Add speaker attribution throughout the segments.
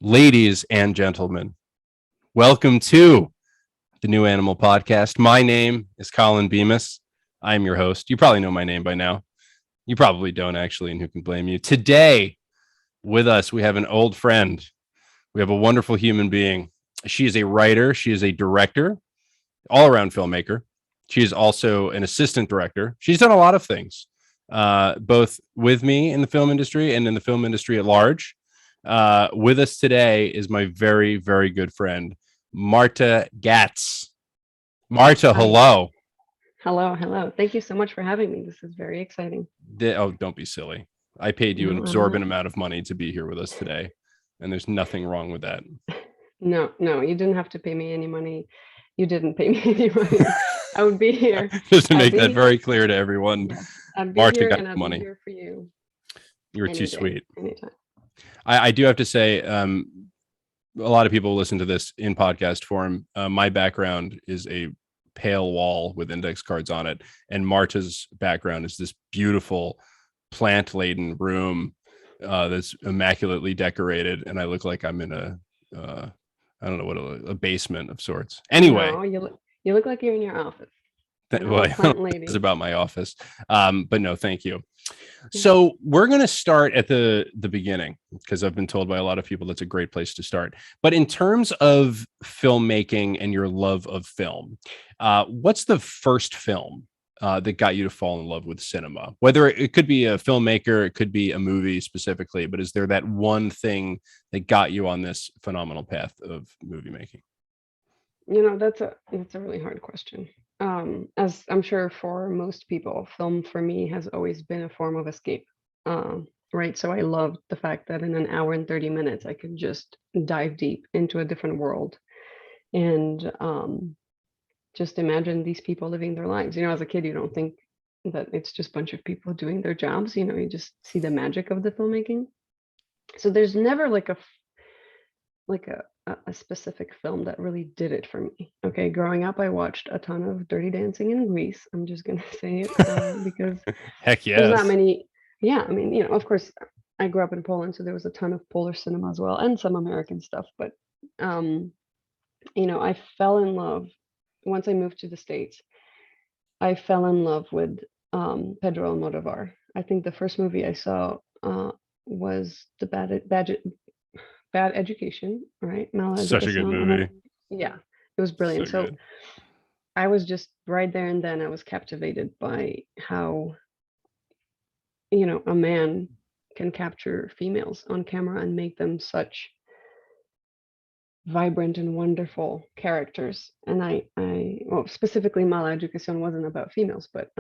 Speaker 1: Ladies and gentlemen, welcome to the New Animal Podcast. My name is Colin Bemis. I'm your host. You probably know my name by now. You probably don't, actually, and who can blame you? Today, with us, we have an old friend. We have a wonderful human being. She is a writer. She is a director, all-around filmmaker. She is also an assistant director. She's done a lot of things, both with me in the film industry and in the film industry at large. With us today is my very, very good friend, Marta Gac. Marta,
Speaker 2: Hi.
Speaker 1: hello.
Speaker 2: Hello. Thank you so much for having me. This is very exciting.
Speaker 1: Oh, don't be silly. I paid you an
Speaker 2: No, I'm not.
Speaker 1: absorbent amount of money to be here with us today, and there's nothing wrong with that.
Speaker 2: No, you didn't have to pay me any money. You didn't pay me any money. I would be here.
Speaker 1: Just to
Speaker 2: I'd
Speaker 1: make
Speaker 2: be
Speaker 1: that
Speaker 2: here.
Speaker 1: very clear to everyone,
Speaker 2: Yes, I'd be
Speaker 1: Marta
Speaker 2: here
Speaker 1: got
Speaker 2: and I'd be
Speaker 1: money.
Speaker 2: here for you
Speaker 1: You were too
Speaker 2: any day,
Speaker 1: sweet.
Speaker 2: anytime.
Speaker 1: I do have to say, a lot of people listen to this in podcast form. My background is a pale wall with index cards on it, and Marta's background is this beautiful plant-laden room that's immaculately decorated, and I look like I'm in I don't know what a basement of sorts. Anyway,
Speaker 2: No, you look like you're in your office. Not
Speaker 1: well,
Speaker 2: a
Speaker 1: I don't know
Speaker 2: plant
Speaker 1: it's
Speaker 2: lady.
Speaker 1: about my office, but no, thank you.
Speaker 2: Yeah.
Speaker 1: So we're going to start at the beginning because I've been told by a lot of people that's a great place to start. But in terms of filmmaking and your love of film, what's the first film that got you to fall in love with cinema? Whether it could be a filmmaker, it could be a movie specifically, but is there that one thing that got you on this phenomenal path of movie making?
Speaker 2: That's a really hard question. As I'm sure for most people, film for me has always been a form of escape. Right. So I loved the fact that in an hour and 30 minutes I could just dive deep into a different world and just imagine these people living their lives. As a kid, you don't think that it's just a bunch of people doing their jobs. You just see the magic of the filmmaking. So there's never like a specific film that really did it for me. Okay, growing up, I watched a ton of Dirty Dancing in Greece. I'm just gonna say it because
Speaker 1: Heck
Speaker 2: there's not
Speaker 1: yes.
Speaker 2: many. Yeah, I mean, of course, I grew up in Poland, so there was a ton of Polish cinema as well, and some American stuff. But um, I fell in love once I moved to the States. I fell in love with Pedro Almodovar. I think the first movie I saw was the Bad Education, right? Mala
Speaker 1: Such a good
Speaker 2: Educación. And
Speaker 1: movie.
Speaker 2: yeah, it was
Speaker 1: So
Speaker 2: brilliant. So
Speaker 1: good.
Speaker 2: I was just right there and then I was captivated by how, a man can capture females on camera and make them such vibrant and wonderful characters. And well, specifically Mala Educación wasn't about females, but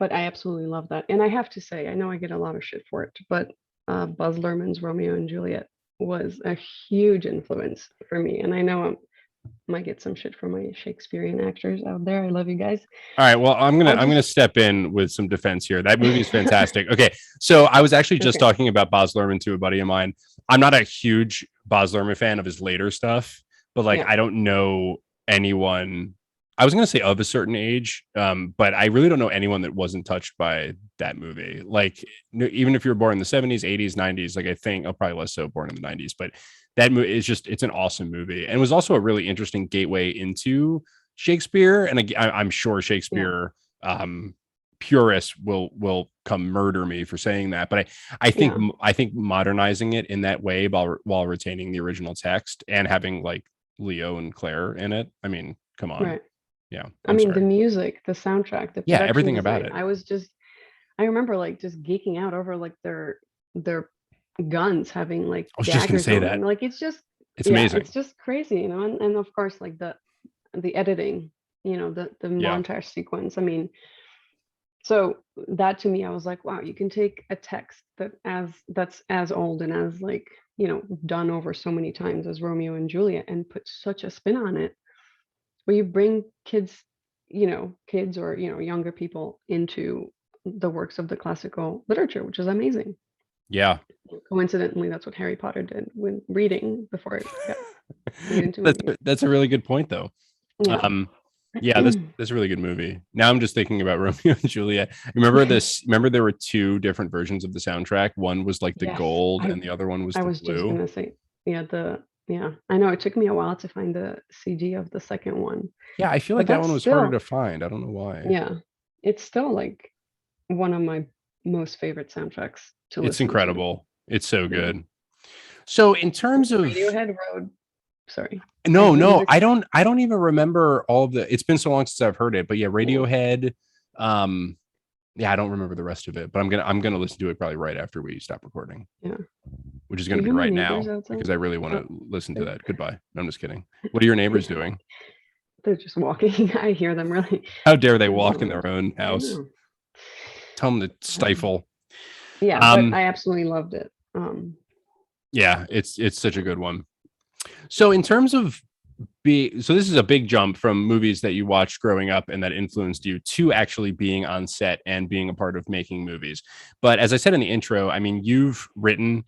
Speaker 2: I absolutely love that. And I have to say, I know I get a lot of shit for it, but Buzz Luhrmann's Romeo and Juliet was a huge influence for me. And I know I might get some shit from my Shakespearean actors out there. I love you guys.
Speaker 1: All right. Well, I'm gonna
Speaker 2: I'll
Speaker 1: I'm gonna
Speaker 2: just
Speaker 1: step in with some defense here. That movie is fantastic. Okay, so I was actually just
Speaker 2: okay.
Speaker 1: talking about Baz Luhrmann to a buddy of mine. I'm not a huge Baz Luhrmann fan of his later stuff, but like
Speaker 2: Yeah,
Speaker 1: I don't know anyone. I was gonna say of a certain age, but I really don't know anyone that wasn't touched by that movie. Like even if you were born in the 70s, 80s, 90s, like I think I'll probably less so born in the 90s, but that movie is it's an awesome movie and was also a really interesting gateway into Shakespeare, and I'm sure
Speaker 2: yeah,
Speaker 1: Shakespeare purists will come murder me for saying that, but
Speaker 2: yeah,
Speaker 1: I think modernizing it in that way while retaining the original text and having like Leo and Claire in it. I mean, come on,
Speaker 2: right.
Speaker 1: yeah.
Speaker 2: I
Speaker 1: I'm
Speaker 2: mean, the
Speaker 1: sorry.
Speaker 2: music, the soundtrack, the
Speaker 1: Yeah,
Speaker 2: production
Speaker 1: everything about
Speaker 2: design.
Speaker 1: it.
Speaker 2: I remember like just geeking out over like their guns having like
Speaker 1: I was just gonna
Speaker 2: daggers
Speaker 1: say
Speaker 2: on them.
Speaker 1: that.
Speaker 2: Like it's just
Speaker 1: It's
Speaker 2: yeah,
Speaker 1: amazing.
Speaker 2: it's just crazy, and of course like the editing, the
Speaker 1: Yeah,
Speaker 2: montage sequence. I mean, so that to me, I was like, wow, you can take a text that's as old and as like, done over so many times as Romeo and Juliet and put such a spin on it where you bring kids or, younger people into the works of the classical literature, which is amazing.
Speaker 1: yeah.
Speaker 2: Coincidentally, that's what Harry Potter did when reading before it got made into
Speaker 1: that's
Speaker 2: movies.
Speaker 1: that's a really good point though.
Speaker 2: Yeah.
Speaker 1: Um, Yeah, that's a really good movie. Now I'm just thinking about Romeo and Juliet. Remember this? Remember there were two different versions of the soundtrack. One was like the
Speaker 2: Yes,
Speaker 1: gold,
Speaker 2: I
Speaker 1: and the other one was
Speaker 2: I
Speaker 1: the
Speaker 2: was just
Speaker 1: blue.
Speaker 2: gonna say, yeah, yeah. I know it took me a while to find the CD of the second one,
Speaker 1: Yeah, I feel
Speaker 2: but
Speaker 1: like that
Speaker 2: that's
Speaker 1: one was harder to
Speaker 2: still,
Speaker 1: find. I don't know why.
Speaker 2: yeah, it's still like one of my most favorite soundtracks to
Speaker 1: It's
Speaker 2: listen to.
Speaker 1: incredible. It's so
Speaker 2: Yeah.
Speaker 1: good. So in terms of
Speaker 2: Radiohead wrote, sorry, I
Speaker 1: no,
Speaker 2: wrote
Speaker 1: no,
Speaker 2: music.
Speaker 1: I don't even remember all of the. It's been so long since I've heard it, but yeah,
Speaker 2: Yeah,
Speaker 1: Radiohead. Um, yeah, I don't remember the rest of it, but I'm gonna listen to it probably right after we stop recording,
Speaker 2: yeah.
Speaker 1: which is
Speaker 2: Do
Speaker 1: gonna
Speaker 2: you
Speaker 1: be
Speaker 2: hear my
Speaker 1: right
Speaker 2: neighbors
Speaker 1: now
Speaker 2: outside?
Speaker 1: because I really want
Speaker 2: Oh,
Speaker 1: to listen to
Speaker 2: they're
Speaker 1: that. Goodbye. No, I'm just kidding. What are your neighbors doing?
Speaker 2: they're just walking. I hear them
Speaker 1: How dare they
Speaker 2: really
Speaker 1: walk in
Speaker 2: loud.
Speaker 1: their own
Speaker 2: I
Speaker 1: house?
Speaker 2: know.
Speaker 1: Tell them to
Speaker 2: Um,
Speaker 1: stifle.
Speaker 2: yeah, but
Speaker 1: Um,
Speaker 2: I absolutely loved it.
Speaker 1: yeah, it's such a good one. So in terms of so this is a big jump from movies that you watched growing up and that influenced you to actually being on set and being a part of making movies. But as I said in the intro, I mean, you've written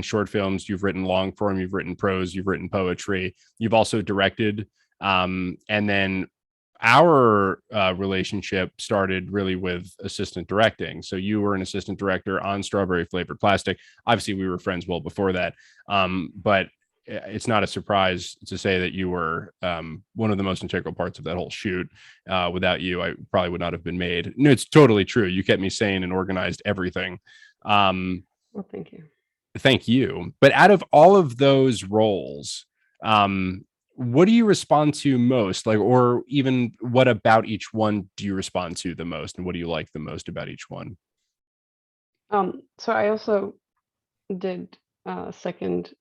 Speaker 1: short films, you've written long form, you've written prose, you've written poetry, you've also directed, and then our relationship started really with assistant directing. So you were an assistant director on Strawberry Flavored Plastic. Obviously, we were friends well before that, but it's not a surprise to say that you were one of the most integral parts of that whole shoot. Without you, I probably would not have been made. No, it's totally true. You kept me sane and organized everything. Um,
Speaker 2: Well, thank you.
Speaker 1: Thank you. But out of all of those roles, um, what do you respond to most? Like, or even what about each one do you respond to the most? And what do you like the most about each one?
Speaker 2: So I also did second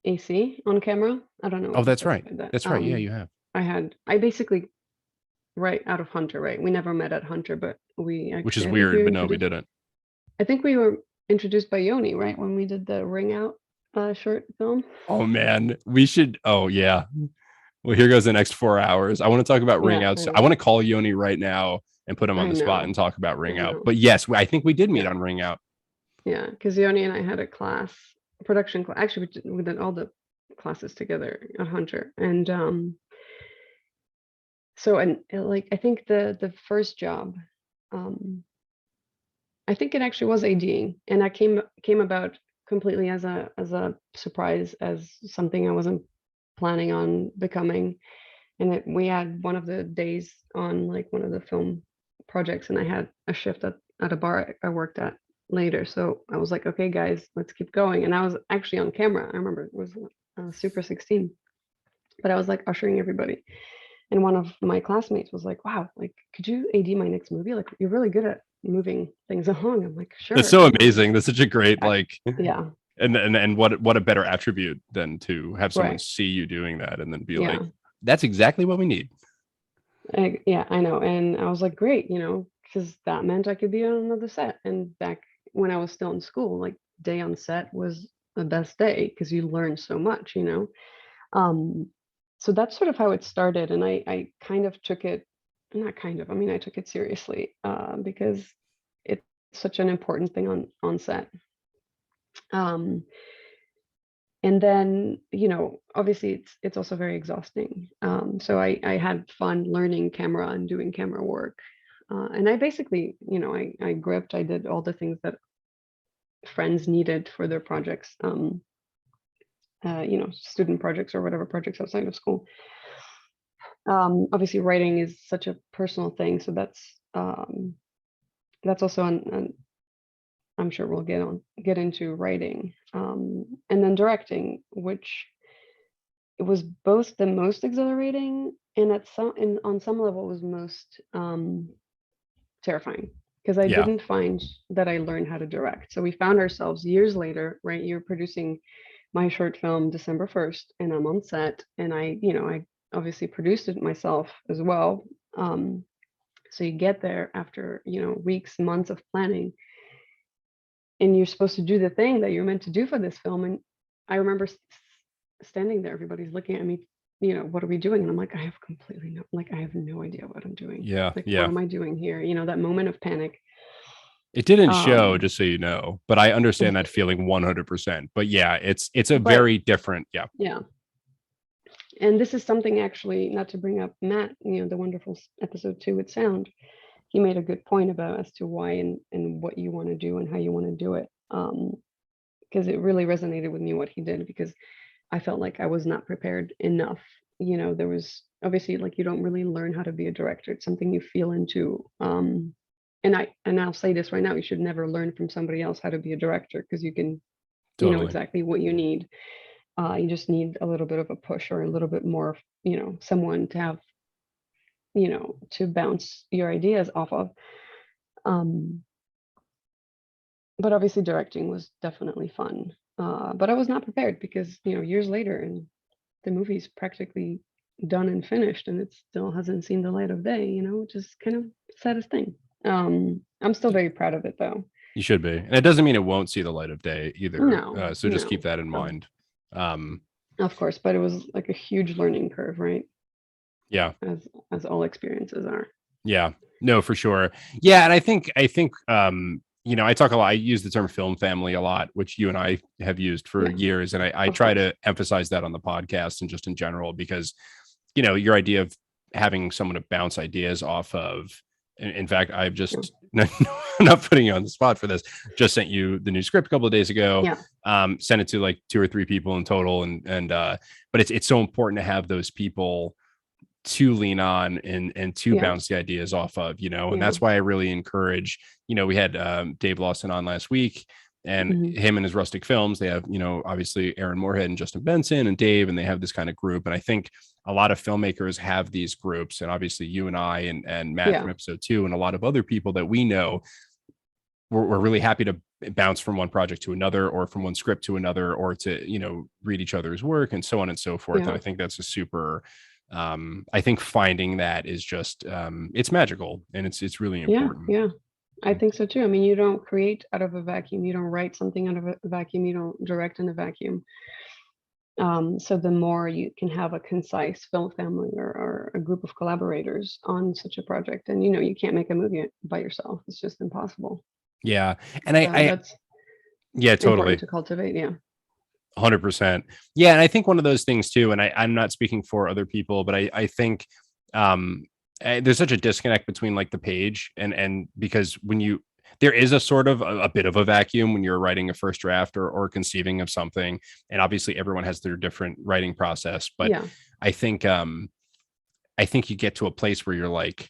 Speaker 2: AC on camera. I don't know
Speaker 1: Oh,
Speaker 2: if you
Speaker 1: that's right.
Speaker 2: specified that.
Speaker 1: That's right. Yeah, you have.
Speaker 2: I basically, right out of Hunter, right? We never met at Hunter, but we
Speaker 1: Which is
Speaker 2: actually, I think we
Speaker 1: weird,
Speaker 2: were
Speaker 1: but no, we
Speaker 2: introduced.
Speaker 1: didn't.
Speaker 2: I think we were introduced by Yoni, right? When we did the Ring Out short film.
Speaker 1: Oh man, we should. Oh yeah. Well, here goes the next 4 hours. I want to talk about Ring
Speaker 2: Yeah,
Speaker 1: Out.
Speaker 2: I
Speaker 1: So I
Speaker 2: know.
Speaker 1: want to call Yoni right now and put him on
Speaker 2: I
Speaker 1: the spot and
Speaker 2: know.
Speaker 1: talk about Ring
Speaker 2: I
Speaker 1: Out.
Speaker 2: know.
Speaker 1: But yes, I think we did meet
Speaker 2: Yeah.
Speaker 1: on Ring Out.
Speaker 2: Yeah. Because Yoni and I had a class, production class. Actually, we did all the classes together at Hunter. And so, and like, I think the first job, um, I think it actually was ADing, and that came about completely as a surprise, as something I wasn't planning on becoming. And we had one of the days on like one of the film projects, and I had a shift at a bar I worked at later. So I was like, okay, guys, let's keep going. And I was actually on camera. I remember it was Super 16, but I was like ushering everybody. And one of my classmates was like, wow, like, could you AD my next movie? Like, you're really good at moving things along. I'm like,
Speaker 1: That's
Speaker 2: sure.
Speaker 1: so amazing. That's such a great
Speaker 2: I,
Speaker 1: like
Speaker 2: yeah,
Speaker 1: and what a better attribute than to have someone
Speaker 2: right.
Speaker 1: see you doing that and then be like,
Speaker 2: Yeah.
Speaker 1: that's exactly what we need.
Speaker 2: Yeah, I know. And I was like, great, because that meant I could be on another set. And back when I was still in school, like day on set was the best day because you learn so much. Um, so that's sort of how it started. And I kind of took it, not kind of, I mean, I took it seriously because it's such an important thing on set. Um, and then obviously it's also very exhausting, so I had fun learning camera and doing camera work, and I basically I gripped, I did all the things that friends needed for their projects, student projects or whatever projects outside of school. Obviously writing is such a personal thing, so that's also an I'm sure we'll get into writing, and then directing, which it was both the most exhilarating and on some level was most terrifying, because I
Speaker 1: Yeah.
Speaker 2: didn't find that I learned how to direct. So we found ourselves years later, right? You're producing my short film December 1st, and I'm on set, and I obviously produced it myself as well. Um, so you get there after weeks, months of planning, and you're supposed to do the thing that you're meant to do for this film. And I remember standing there, everybody's looking at me, what are we doing? And I'm like, I have completely no, like, I have no idea what I'm doing.
Speaker 1: Yeah.
Speaker 2: Like, what
Speaker 1: Yeah.
Speaker 2: am I doing here? That moment of panic.
Speaker 1: It didn't show,
Speaker 2: Um,
Speaker 1: just so you know, but I understand that feeling 100%. But yeah, it's a
Speaker 2: but
Speaker 1: very different. Yeah.
Speaker 2: yeah, And this is something, actually, not to bring up Matt, the wonderful episode 2 with sound. He made a good point about as to why and what you want to do and how you want to do it. Because it really resonated with me what he did, because I felt like I was not prepared enough. There was obviously, like, you don't really learn how to be a director. It's something you feel into. And I'll say this right now, you should never learn from somebody else how to be a director, because you know
Speaker 1: Totally.
Speaker 2: exactly what you need. You just need a little bit of a push, or a little bit more, someone to have, to bounce your ideas off of. Um, but obviously directing was definitely fun. But I was not prepared, because, years later, and the movie's practically done and finished, and it still hasn't seen the light of day, which is kind of the saddest thing. I'm still very proud of it, though.
Speaker 1: You should be. And it doesn't mean it won't see the light of day either.
Speaker 2: No,
Speaker 1: So just keep
Speaker 2: no,
Speaker 1: that in mind.
Speaker 2: of course, but it was like a huge learning curve, right?
Speaker 1: Yeah.
Speaker 2: As all experiences are.
Speaker 1: Yeah. No, for sure. Yeah. And I talk a lot. I use the term film family a lot, which you and I have used for
Speaker 2: Yeah,
Speaker 1: years. And I
Speaker 2: of
Speaker 1: try
Speaker 2: course.
Speaker 1: to emphasize that on the podcast and just in general, because, your idea of having someone to bounce ideas off of. In fact, I've
Speaker 2: Yeah.
Speaker 1: just not putting you on the spot for this. Just sent you the new script a couple of days ago.
Speaker 2: Yeah.
Speaker 1: Sent it to like 2 or 3 people in total, but it's so important to have those people to lean on and to
Speaker 2: Yeah.
Speaker 1: bounce the ideas off of, and
Speaker 2: Yeah.
Speaker 1: that's why I really encourage. We had Dave Lawson on last week, and
Speaker 2: Hmm.
Speaker 1: him and his Rustic Films. They have, obviously Aaron Moorhead and Justin Benson and Dave, and they have this kind of group. And I think a lot of filmmakers have these groups, and obviously you and I and Matt
Speaker 2: Yeah.
Speaker 1: from episode 2, and a lot of other people that we know, we're really happy to bounce from one project to another, or from one script to another, or to, read each other's work, and so on and so forth.
Speaker 2: Yeah.
Speaker 1: And I think that's a super, I think finding that is just, it's magical, and it's really
Speaker 2: Yeah.
Speaker 1: important.
Speaker 2: Yeah. I think so too. I mean, you don't create out of a vacuum. You don't write something out of a vacuum. You don't direct in a vacuum. So the more you can have a concise film family, or a group of collaborators on such a project, and you can't make a movie by yourself. It's just impossible.
Speaker 1: Yeah. And
Speaker 2: That's
Speaker 1: yeah,
Speaker 2: important
Speaker 1: totally.
Speaker 2: to cultivate. Yeah.
Speaker 1: 100%. Yeah. And I think one of those things too, and I'm not speaking for other people, but I think, there's such a disconnect between like the page and because there is a sort of a bit of a vacuum when you're writing a first draft, or conceiving of something. And obviously everyone has their different writing process, but
Speaker 2: Yeah.
Speaker 1: I think, I think you get to a place where you're like,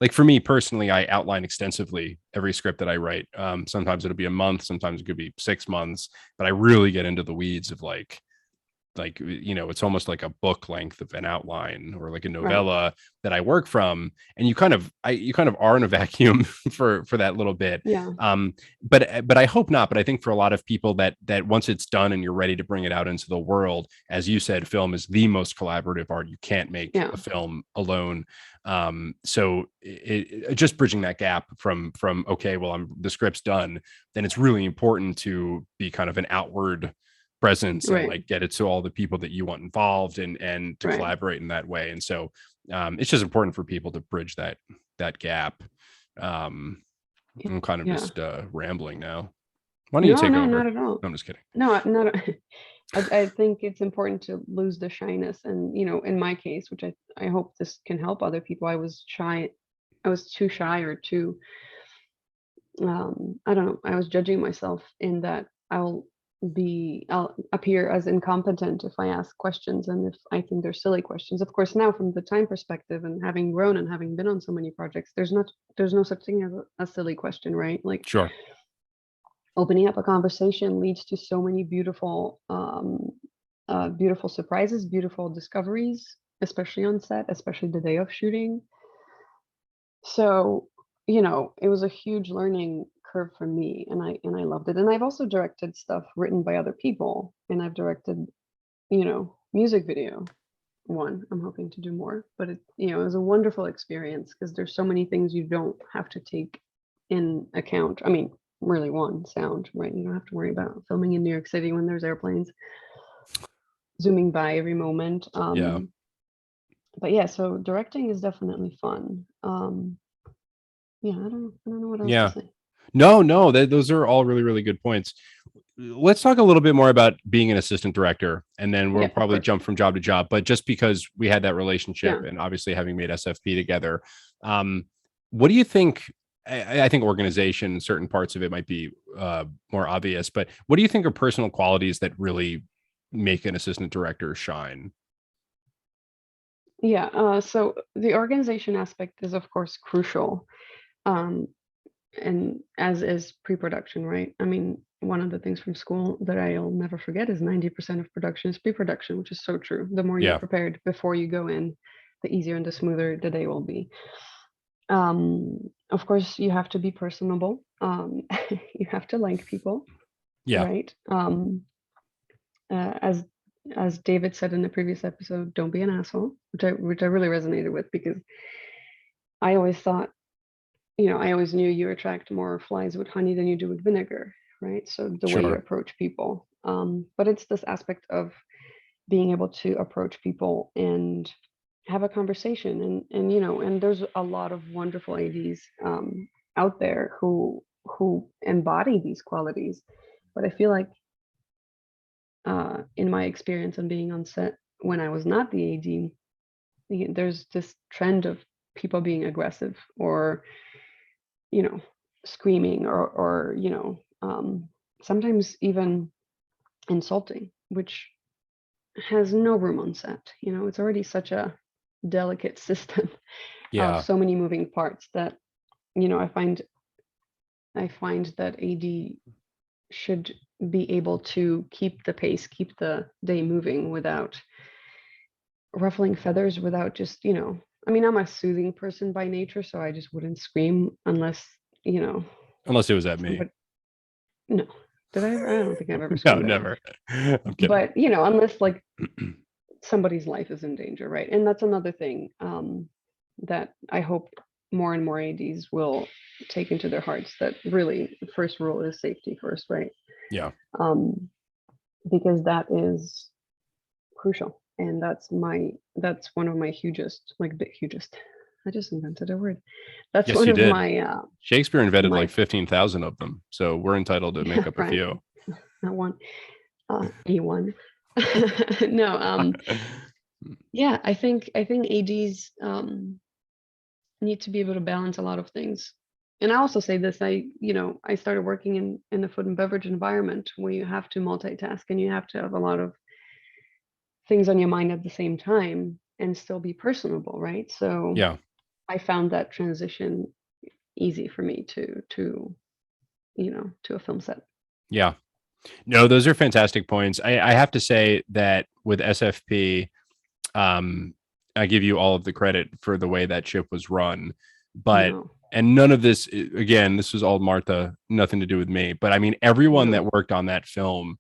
Speaker 1: like for me personally, I outline extensively every script that I write. Sometimes it'll be a month, sometimes it could be 6 months, but I really get into the weeds of like, it's almost like a book length of an outline, or like a
Speaker 2: Right.
Speaker 1: novella that I work from. And you kind of are in a vacuum for that little bit.
Speaker 2: Yeah.
Speaker 1: But I hope not. But I think for a lot of people, that once it's done and you're ready to bring it out into the world, as you said, film is the most collaborative art. You can't make
Speaker 2: Yeah.
Speaker 1: a film alone. So just bridging that gap from okay, well, the script's done, then it's really important to be kind of an outward presence, and
Speaker 2: Right.
Speaker 1: like get it to all the people that you want involved, and to
Speaker 2: Right.
Speaker 1: collaborate in that way. And so it's just important for people to bridge that gap. I'm kind of
Speaker 2: Yeah.
Speaker 1: just rambling now. Why don't you
Speaker 2: No,
Speaker 1: take
Speaker 2: no,
Speaker 1: over?
Speaker 2: not at all.
Speaker 1: No, I'm just kidding.
Speaker 2: No, not. I think it's important to lose the shyness, and in my case, which I hope this can help other people. I was shy. I was too shy, or too. I don't know. I was judging myself in that I'll appear as incompetent if I ask questions, and if I think they're silly questions. Of course, now from the time perspective, and having grown and having been on so many projects, there's no such thing as a silly question, right? Like,
Speaker 1: Sure.
Speaker 2: opening up a conversation leads to so many beautiful beautiful surprises, beautiful discoveries, especially on set, especially the day of shooting. So, it was a huge learning curve for me, and I loved it. And I've also directed stuff written by other people, and I've directed, music video one. I'm hoping to do more, but it was a wonderful experience, because there's so many things you don't have to take in account. I mean, really, one, sound, right? You don't have to worry about filming in New York City when there's airplanes zooming by every moment.
Speaker 1: Yeah.
Speaker 2: But yeah, so directing is definitely fun. Yeah, I don't know what else to
Speaker 1: Yeah.
Speaker 2: say.
Speaker 1: No, those are all really, really good points. let's talk a little bit more about being an assistant director, and then we'll
Speaker 2: Yeah, of
Speaker 1: probably
Speaker 2: course.
Speaker 1: jump from job to job. But just because we had that relationship,
Speaker 2: Yeah.
Speaker 1: and obviously having made SFP together, um, what do you think? I think organization, certain parts of it might be more obvious, but what do you think are personal qualities that really make an assistant director shine?
Speaker 2: Yeah. So the organization aspect is, of course, crucial. Um, and as is pre-production, right? I mean, one of the things from school that I'll never forget is 90% of production is pre-production, which is so true. The more you're
Speaker 1: Yeah,
Speaker 2: prepared before you go in, the easier and the smoother the day will be. Um, of course, you have to be personable. You have to like people,
Speaker 1: yeah,
Speaker 2: right? Uh, as as David said in the previous episode, don't be an asshole, which I really resonated with, because I always thought, I always knew you attract more flies with honey than you do with vinegar, right? So the way you
Speaker 1: sure.
Speaker 2: approach people. But it's this aspect of being able to approach people and have a conversation, and there's a lot of wonderful ADs out there who embody these qualities. But I feel like in my experience on being on set when I was not the AD, there's this trend of people being aggressive, or you know, screaming, or sometimes even insulting, which has no room on set. It's already such a delicate system of
Speaker 1: Yeah,
Speaker 2: so many moving parts that, I find that AD should be able to keep the pace, keep the day moving without ruffling feathers, without just, I mean, I'm a soothing person by nature, so I just wouldn't scream unless, you know,
Speaker 1: unless it was at me.
Speaker 2: somebody. No. Did I ever? I don't think I've ever
Speaker 1: No,
Speaker 2: screamed at you.
Speaker 1: never. I'm kidding.
Speaker 2: But, unless like somebody's life is in danger, right? And that's another thing that I hope more and more ADs will take into their hearts, that really the first rule is safety first, right?
Speaker 1: Yeah.
Speaker 2: Um, because that is crucial. And that's one of my hugest, like big hugest. I just invented a word. That's
Speaker 1: Yes,
Speaker 2: one
Speaker 1: you
Speaker 2: of
Speaker 1: did.
Speaker 2: my
Speaker 1: Shakespeare invented
Speaker 2: my
Speaker 1: like 15,000 of them. So we're entitled to make up a
Speaker 2: right,
Speaker 1: few.
Speaker 2: not one, A1. No, yeah, I think ADs need to be able to balance a lot of things. And I also say this, I started working in the food and beverage environment, where you have to multitask and you have to have a lot of things on your mind at the same time and still be personable, right? So
Speaker 1: Yeah.
Speaker 2: I found that transition easy for me to a film set.
Speaker 1: Yeah. No, those are fantastic points. I have to say that with SFP, um, I give you all of the credit for the way that ship was run. But,
Speaker 2: No,
Speaker 1: and none of this, again, this was all Martha, nothing to do with me. But I mean, everyone
Speaker 2: no,
Speaker 1: that worked on that film,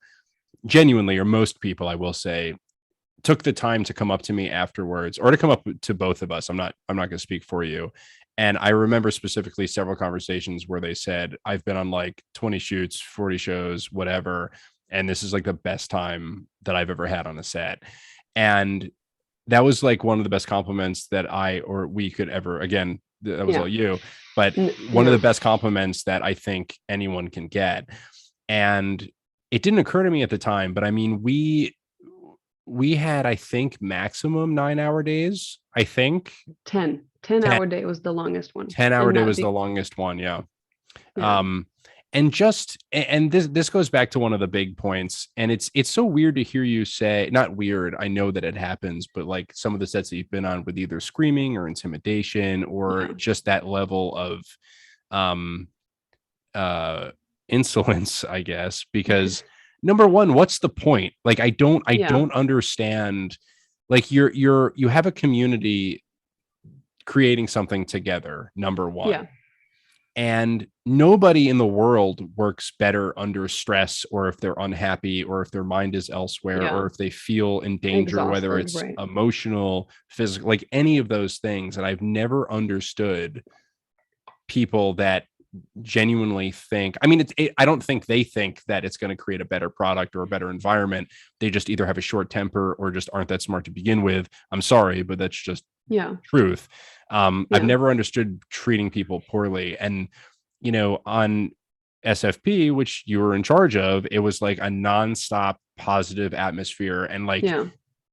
Speaker 1: genuinely, or most people, I will say, took the time to come up to me afterwards, or to come up to both of us. I'm not going to speak for you. And I remember specifically several conversations where they said, I've been on like 20 shoots, 40 shows, whatever, and this is like the best time that I've ever had on a set. And that was like one of the best compliments that I or we could ever, again, that was
Speaker 2: yeah,
Speaker 1: all you, but one of the
Speaker 2: yeah,
Speaker 1: best compliments that I think anyone can get. And it didn't occur to me at the time, but I mean, we had, I think, maximum 9 hour days. I think 10,
Speaker 2: ten-hour day was the longest one,
Speaker 1: 10 hour
Speaker 2: and
Speaker 1: day
Speaker 2: that
Speaker 1: was the
Speaker 2: be
Speaker 1: longest one. Yeah.
Speaker 2: yeah,
Speaker 1: Um, and just, and this goes back to one of the big points. And it's so weird to hear you say, not weird, I know that it happens, but like some of the sets that you've been on with either screaming or intimidation, or
Speaker 2: yeah,
Speaker 1: just that level of um uh insolence, I guess, because number one, what's the point? Like I
Speaker 2: yeah,
Speaker 1: don't understand. Like you have a community creating something together, number
Speaker 2: yeah,
Speaker 1: one. And nobody in the world works better under stress, or if they're unhappy, or if their mind is elsewhere,
Speaker 2: yeah,
Speaker 1: or if they feel in danger, whether
Speaker 2: exhausted,
Speaker 1: it's
Speaker 2: right?
Speaker 1: emotional, physical, like any of those things. And I've never understood people that genuinely think, I mean, I don't think they think that it's going to create a better product or a better environment. They just either have a short temper or just aren't that smart to begin with. I'm sorry, but that's just
Speaker 2: Yeah,
Speaker 1: truth. I've
Speaker 2: yeah,
Speaker 1: never understood treating people poorly. And, on SFP, which you were in charge of, it was like a nonstop positive atmosphere. And like,
Speaker 2: Yeah.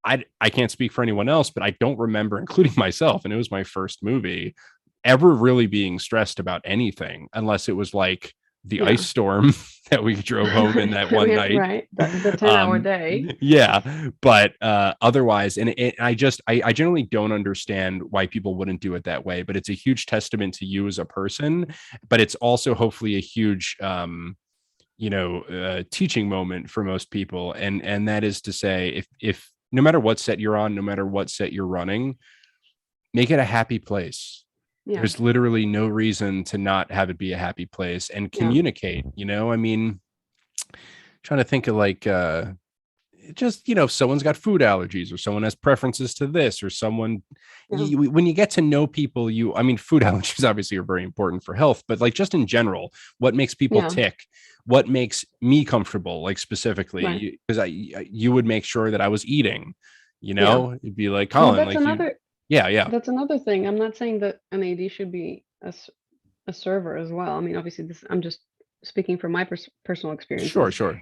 Speaker 1: I can't speak for anyone else, but I don't remember, including myself, and it was my first movie, ever really being stressed about anything unless it was like the ice
Speaker 2: Yeah.
Speaker 1: storm that we drove home in that one night.
Speaker 2: Right. The 10-hour day.
Speaker 1: Yeah, but otherwise, and I generally don't understand why people wouldn't do it that way, but it's a huge testament to you as a person, but it's also hopefully a huge teaching moment for most people, and that is to say, if no matter what set you're on, no matter what set you're running, make it a happy place.
Speaker 2: Yeah.
Speaker 1: There's literally no reason to not have it be a happy place, and
Speaker 2: Yeah.
Speaker 1: communicate, I mean, trying to think of like just, if someone's got food allergies or someone has preferences to this or someone,
Speaker 2: Yeah.
Speaker 1: when you get to know people, I mean, food allergies obviously are very important for health, but like just in general, what makes people
Speaker 2: Yeah.
Speaker 1: tick, what makes me comfortable, like specifically,
Speaker 2: Right.
Speaker 1: because you would make sure that I was eating,
Speaker 2: Yeah.
Speaker 1: it'd be like,
Speaker 2: Well,
Speaker 1: Colin, like you, yeah,
Speaker 2: that's another thing. I'm not saying that an AD should be a server as well. I mean, obviously I'm just speaking from my personal
Speaker 1: sure,
Speaker 2: experiences.
Speaker 1: sure,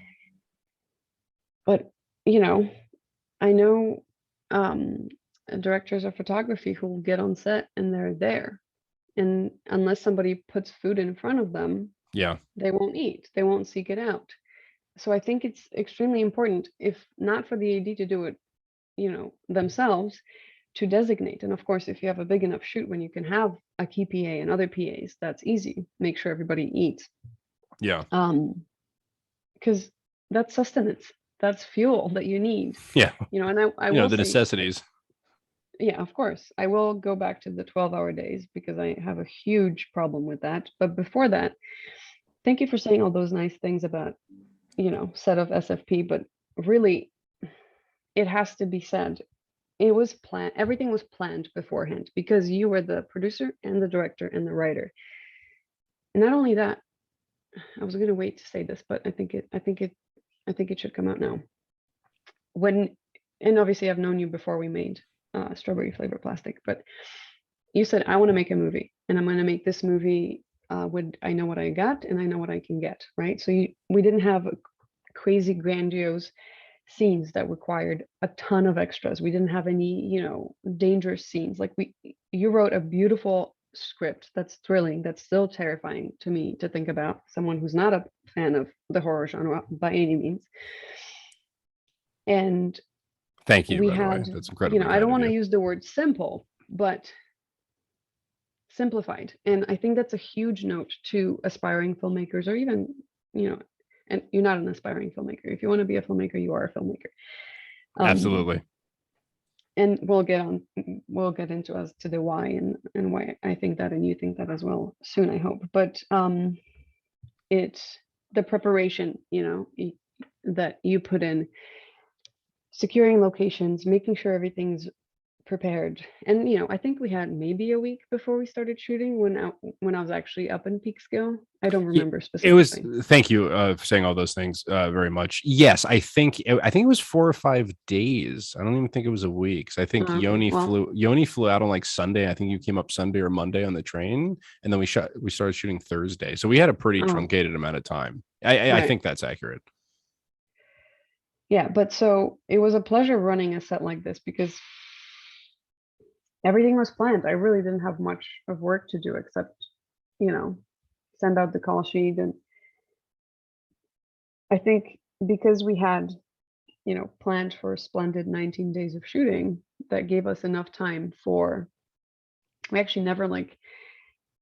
Speaker 2: But, you know, I know um, directors of photography who will get on set and they're there. And unless somebody puts food in front of them,
Speaker 1: yeah,
Speaker 2: they won't eat, they won't seek it out. So I think it's extremely important, if not for the AD to do it, themselves, to designate. And of course, if you have a big enough shoot when you can have a key PA and other PAs, that's easy. Make sure everybody eats.
Speaker 1: yeah,
Speaker 2: Because that's sustenance, that's fuel that you need.
Speaker 1: yeah,
Speaker 2: And I will
Speaker 1: the
Speaker 2: say,
Speaker 1: necessities.
Speaker 2: yeah, of course, I will go back to the 12-hour days because I have a huge problem with that. But before that, thank you for saying all those nice things about, set of SFP, but really, it has to be said, it was planned, everything was planned beforehand because you were the producer and the director and the writer. And not only that, I was going to wait to say this, but I think it should come out now. When, and obviously I've known you before we made strawberry flavored plastic, but you said, I want to make a movie and I'm going to make this movie with, I know what I got and I know what I can get, right? So we didn't have crazy grandiose scenes that required a ton of extras. We didn't have any, dangerous scenes. Like you wrote a beautiful script that's thrilling, that's still terrifying to me to think about, someone who's not a fan of the horror genre by any means. And
Speaker 1: Thank you,
Speaker 2: we
Speaker 1: by the way,
Speaker 2: had,
Speaker 1: that's incredibly
Speaker 2: I don't
Speaker 1: kind of
Speaker 2: want to
Speaker 1: you.
Speaker 2: use the word simple, but simplified. And I think that's a huge note to aspiring filmmakers, or even, and you're not an aspiring filmmaker. If you want to be a filmmaker, you are a filmmaker.
Speaker 1: Absolutely.
Speaker 2: And we'll get into as to the why and why I think that, and you think that as well soon, I hope. But it's the preparation, that you put in, securing locations, making sure everything's prepared. And I think we had maybe a week before we started shooting when I was actually up in Peekskill. I don't remember
Speaker 1: It was,
Speaker 2: specifically.
Speaker 1: thank you for saying all those things very much. Yes, I think it was 4 or 5 days. I don't even think it was a week. 'Cause I think
Speaker 2: Okay, well,
Speaker 1: Yoni flew out on like Sunday. I think you came up Sunday or Monday on the train, and then we started shooting Thursday. So we had a pretty
Speaker 2: oh,
Speaker 1: truncated amount of time. I
Speaker 2: right.
Speaker 1: think that's accurate.
Speaker 2: Yeah, but so it was a pleasure running a set like this because everything was planned. I really didn't have much of work to do except, you know, send out the call sheet. And I think because we had, planned for a splendid 19 days of shooting, that gave us enough time we actually never like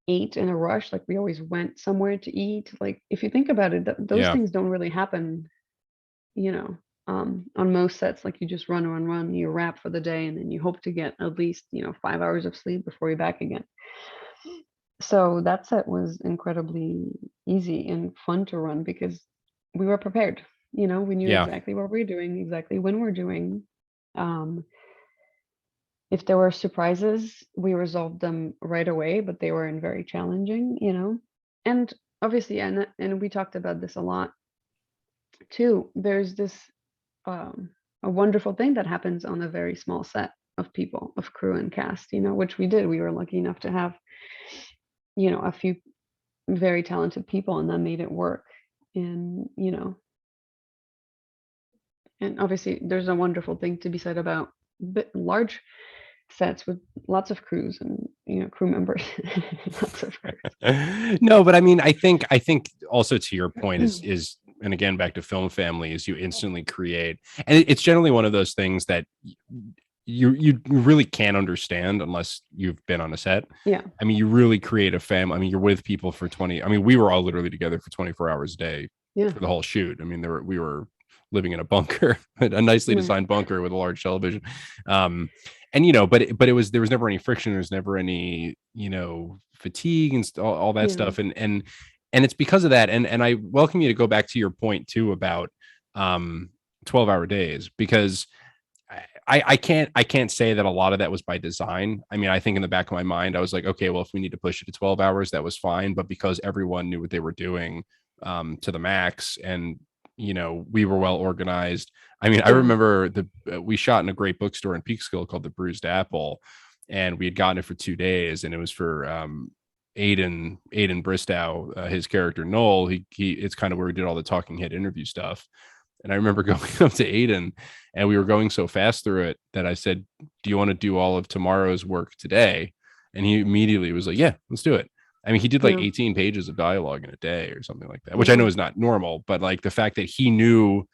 Speaker 2: ate in a rush. Like we always went somewhere to eat. Like if you think about it, those
Speaker 1: Yeah,
Speaker 2: things don't really happen, you know, on most sets. Like you just run, you wrap for the day, and then you hope to get at least, 5 hours of sleep before you're back again. So that set was incredibly easy and fun to run because we were prepared. We knew
Speaker 1: yeah,
Speaker 2: exactly what we are doing, exactly when we're doing. Um, if there were surprises, we resolved them right away, but they weren't very challenging. And obviously, and we talked about this a lot too. There's this a wonderful thing that happens on a very small set of people, of crew and cast, which we did. We were lucky enough to have, a few. very talented people, and that made it work. And and obviously there's a wonderful thing to be said about large sets with lots of crews and crew members. Lots of crews.
Speaker 1: No, but I mean, I think also to your point is and again back to film family is you instantly create, and it's generally one of those things that you really can't understand unless you've been on a set.
Speaker 2: Yeah.
Speaker 1: I mean, you really create a family. I mean, you're with people for 20. I mean, we were all literally together for 24 hours a day
Speaker 2: Yeah.
Speaker 1: for the whole shoot. I mean, we were living in a bunker, a nicely
Speaker 2: Right.
Speaker 1: designed bunker with a large television. And but there was never any friction. There's never any fatigue and all that
Speaker 2: Yeah.
Speaker 1: stuff. And it's because of that. And I welcome you to go back to your point too about 12-hour days, because I can't say that a lot of that was by design. I mean, I think in the back of my mind, I was like, okay, well, if we need to push it to 12 hours, that was fine. But because everyone knew what they were doing to the max, and we were well organized. I mean, I remember we shot in a great bookstore in Peekskill called the Bruised Apple, and we had gotten it for 2 days, and it was for Aiden Bristow, his character Noel. He it's kind of where we did all the talking head interview stuff. And I remember going up to Aiden, and we were going so fast through it that I said, "Do you want to do all of tomorrow's work today?" And he immediately was like, "Yeah, let's do it." I mean, he did like 18 pages of dialogue in a day or something like that, which I know is not normal, but like the fact that he knew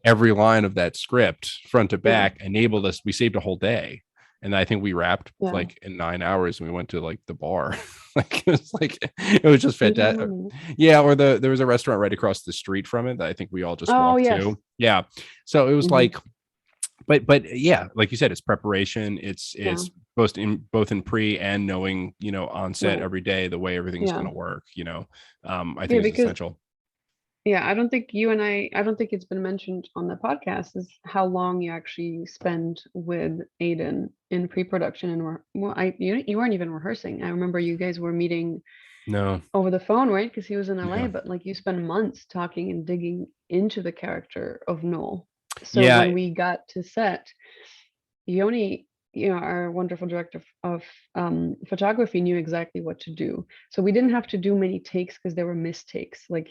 Speaker 1: every line of that script front to back enabled us. We saved a whole day. And I think we wrapped like in 9 hours, and we went to like the bar. It was just fantastic. Yeah. Or there was a restaurant right across the street from it that I think we all just walked to. Yeah. So it was like, but yeah, like you said, it's preparation. It's both in pre and knowing, on set every day, the way everything's going to work, I think it's essential.
Speaker 2: Yeah, I don't think it's been mentioned on the podcast is how long you actually spend with Aiden in pre-production. And you weren't even rehearsing. I remember you guys were meeting over the phone, right? Because he was in LA, but like you spent months talking and digging into the character of Noel. So when we got to set, Yoni, our wonderful director of photography, knew exactly what to do. So we didn't have to do many takes because there were mistakes. Like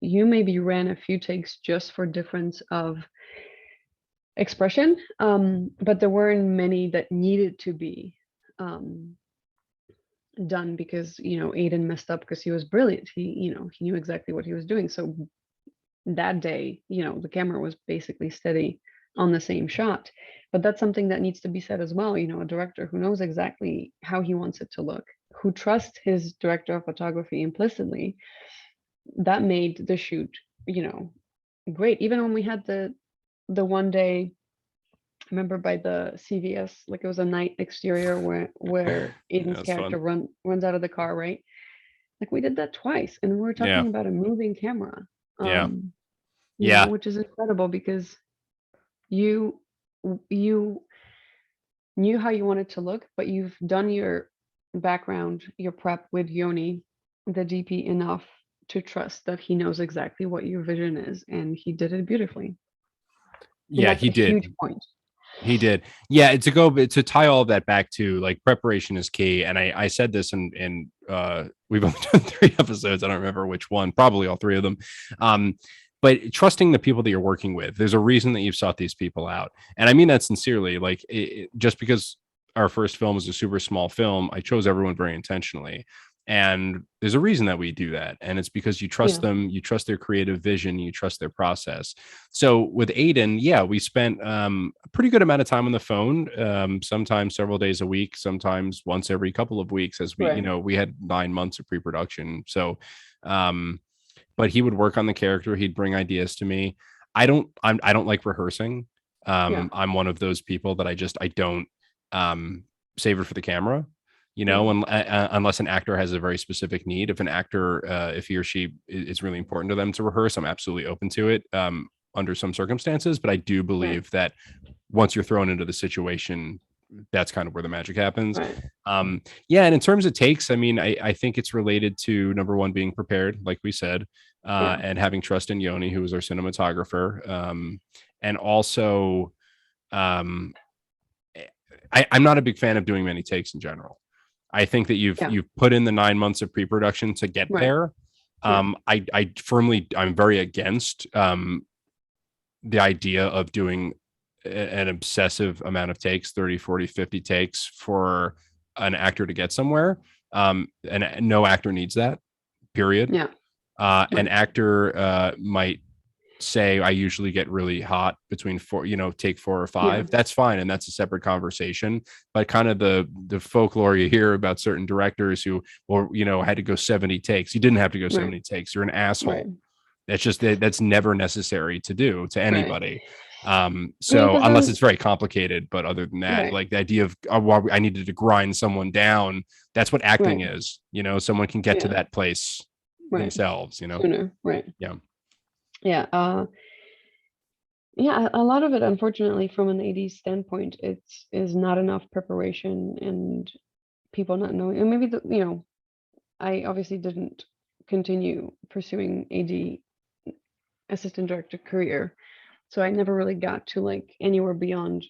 Speaker 2: you maybe ran a few takes just for difference of expression, but there weren't many that needed to be done because Aiden messed up because he was brilliant. He knew exactly what he was doing. So that day, the camera was basically steady on the same shot. But that's something that needs to be said as well. A director who knows exactly how he wants it to look, who trusts his director of photography implicitly, that made the shoot, great. Even when we had the one day, I remember by the CVS, like it was a night exterior where Aiden's character runs out of the car, right? Like we did that twice, and we're talking about a moving camera. Which is incredible because you knew how you wanted to look, but you've done your background, your prep with Yoni, the DP, enough to trust that he knows exactly what your vision is, and he did it beautifully.
Speaker 1: Yeah, he did.
Speaker 2: Huge point.
Speaker 1: He did. Yeah, to tie all of that back to like preparation is key. And I said this in we've only done 3 episodes. I don't remember which one, probably all 3 of them. But trusting the people that you're working with, there's a reason that you've sought these people out. And I mean that sincerely, like just because our first film was a super small film, I chose everyone very intentionally. And there's a reason that we do that. And it's because you trust them, you trust their creative vision, you trust their process. So with Aiden, we spent a pretty good amount of time on the phone, sometimes several days a week, sometimes once every couple of weeks, as we, we had 9 months of pre-production. So, but he would work on the character. He'd bring ideas to me. I don't like rehearsing. I'm one of those people that I don't save it for the camera. Unless an actor has a very specific need. If an actor, if he or she is really important to them to rehearse, I'm absolutely open to it under some circumstances. But I do believe that once you're thrown into the situation, that's kind of where the magic happens. And in terms of takes, I mean, I think it's related to number one, being prepared, like we said, and having trust in Yoni, who was our cinematographer. And also, I'm not a big fan of doing many takes in general. I think that you've
Speaker 2: Yeah.
Speaker 1: put in the 9 months of pre-production to get
Speaker 2: Right.
Speaker 1: there.
Speaker 2: Yeah.
Speaker 1: I'm very against the idea of doing an obsessive amount of takes, 30, 40, 50 takes for an actor to get somewhere. And no actor needs that, period.
Speaker 2: Yeah.
Speaker 1: An
Speaker 2: Right.
Speaker 1: actor might say, I usually get really hot between four, take 4 or 5.
Speaker 2: Yeah.
Speaker 1: That's fine. And that's a separate conversation. But kind of the folklore you hear about certain directors who, or, had to go 70 takes. You didn't have to go
Speaker 2: Right.
Speaker 1: 70 takes. You're an
Speaker 2: Right.
Speaker 1: asshole. That's never necessary to do to
Speaker 2: Right.
Speaker 1: anybody.
Speaker 2: I mean,
Speaker 1: So
Speaker 2: because
Speaker 1: unless
Speaker 2: then,
Speaker 1: it's very complicated, but other than that,
Speaker 2: right.
Speaker 1: like the idea of I needed to grind someone down, that's what acting
Speaker 2: Right.
Speaker 1: is. Someone can get to
Speaker 2: Yeah.
Speaker 1: that place
Speaker 2: Right.
Speaker 1: themselves.
Speaker 2: Sooner. Right.
Speaker 1: Yeah.
Speaker 2: Yeah. Yeah. A lot of it, unfortunately, from an AD standpoint, it's is not enough preparation and people not knowing. And maybe I obviously didn't continue pursuing AD assistant director career, so I never really got to like anywhere beyond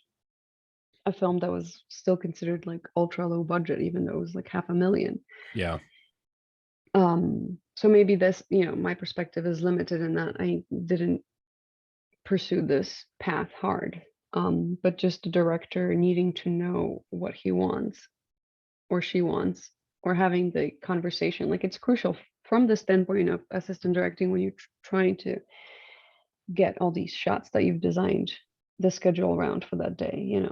Speaker 2: a film that was still considered like ultra low budget, even though it was like 500,000.
Speaker 1: Yeah.
Speaker 2: So maybe this, my perspective is limited in that I didn't pursue this path hard. But just a director needing to know what he wants or she wants, or having the conversation, like it's crucial from the standpoint of assistant directing when you're trying to get all these shots that you've designed the schedule around for that day.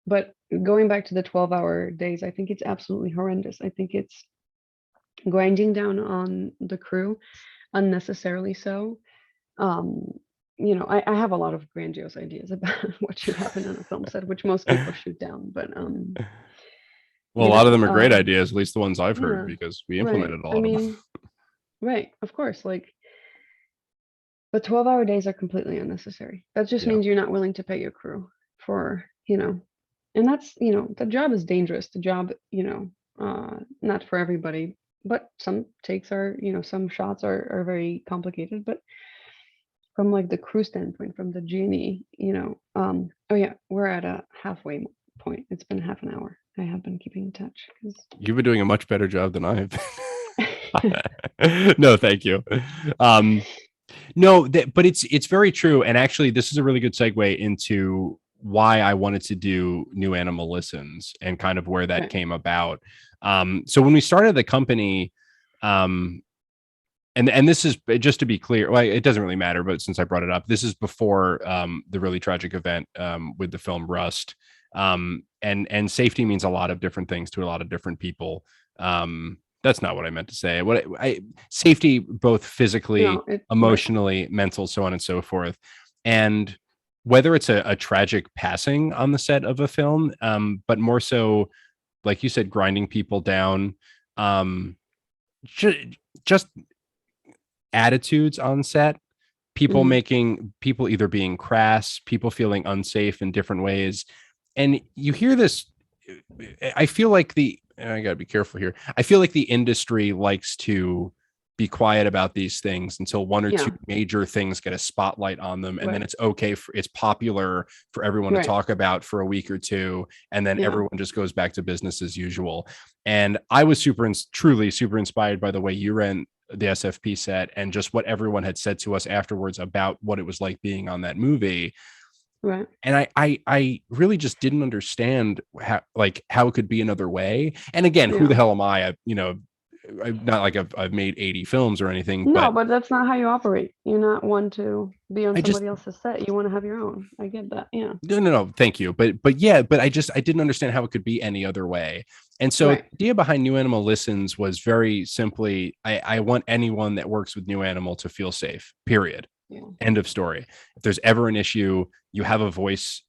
Speaker 2: But going back to the 12-hour days, I think it's absolutely horrendous. I think it's grinding down on the crew unnecessarily so. Um, I have a lot of grandiose ideas about what should happen on a film set, which most people shoot down, but
Speaker 1: Well, a lot of them are great ideas, at least the ones I've heard,
Speaker 2: yeah,
Speaker 1: because we
Speaker 2: right.
Speaker 1: implemented a
Speaker 2: I
Speaker 1: lot of them.
Speaker 2: mean, right, of course, like, but 12-hour days are completely unnecessary. That just
Speaker 1: Yeah.
Speaker 2: means you're not willing to pay your crew for. And that's, the job is dangerous. The job, not for everybody, but some takes are, some shots are very complicated, but from like the crew standpoint, from the G&E, oh yeah, we're at a halfway point. It's been half an hour. I have been keeping in touch
Speaker 1: You've been doing a much better job than I have.
Speaker 2: 'cause-
Speaker 1: No, thank you. No, but it's very true. And actually, this is a really good segue into why I wanted to do New Animal Listens and kind of where that
Speaker 2: right.
Speaker 1: came about. So when we started the company, and this is just to be clear, well, it doesn't really matter, but since I brought it up, this is before the really tragic event with the film Rust. And safety means a lot of different things to a lot of different people. That's not what I meant to say. Safety, both physically,
Speaker 2: No, it right.
Speaker 1: emotionally, mental, so on and so forth. And whether it's a tragic passing on the set of a film, but more so, like you said, grinding people down, just attitudes on set,
Speaker 2: Mhm.
Speaker 1: people either being crass, people feeling unsafe in different ways. And you hear this, I feel like I gotta be careful here. I feel like the industry likes to be quiet about these things until one or two
Speaker 2: Yeah,
Speaker 1: major things get a spotlight on them, and then
Speaker 2: right.
Speaker 1: it's okay it's popular for everyone to
Speaker 2: Right.
Speaker 1: talk about for a week or two, and then
Speaker 2: Yeah.
Speaker 1: everyone just goes back to business as usual. And I was truly super inspired by the way you ran the SFP set and just what everyone had said to us afterwards about what it was like being on that movie.
Speaker 2: Right.
Speaker 1: And I really just didn't understand how it could be another way. And again, who
Speaker 2: Yeah.
Speaker 1: the hell am I? I'm not like I've made 80 films or anything,
Speaker 2: No,
Speaker 1: but
Speaker 2: but that's not how you operate. You're not one to be on
Speaker 1: I just
Speaker 2: somebody else's set. You want to have your own. I get that. Yeah.
Speaker 1: no, thank you. But yeah, but I didn't understand how it could be any other way. And so the
Speaker 2: Right.
Speaker 1: idea behind New Animal Listens was very simply, I want anyone that works with New Animal to feel safe, period.
Speaker 2: Yeah.
Speaker 1: End of story. If there's ever an issue, you have a voice,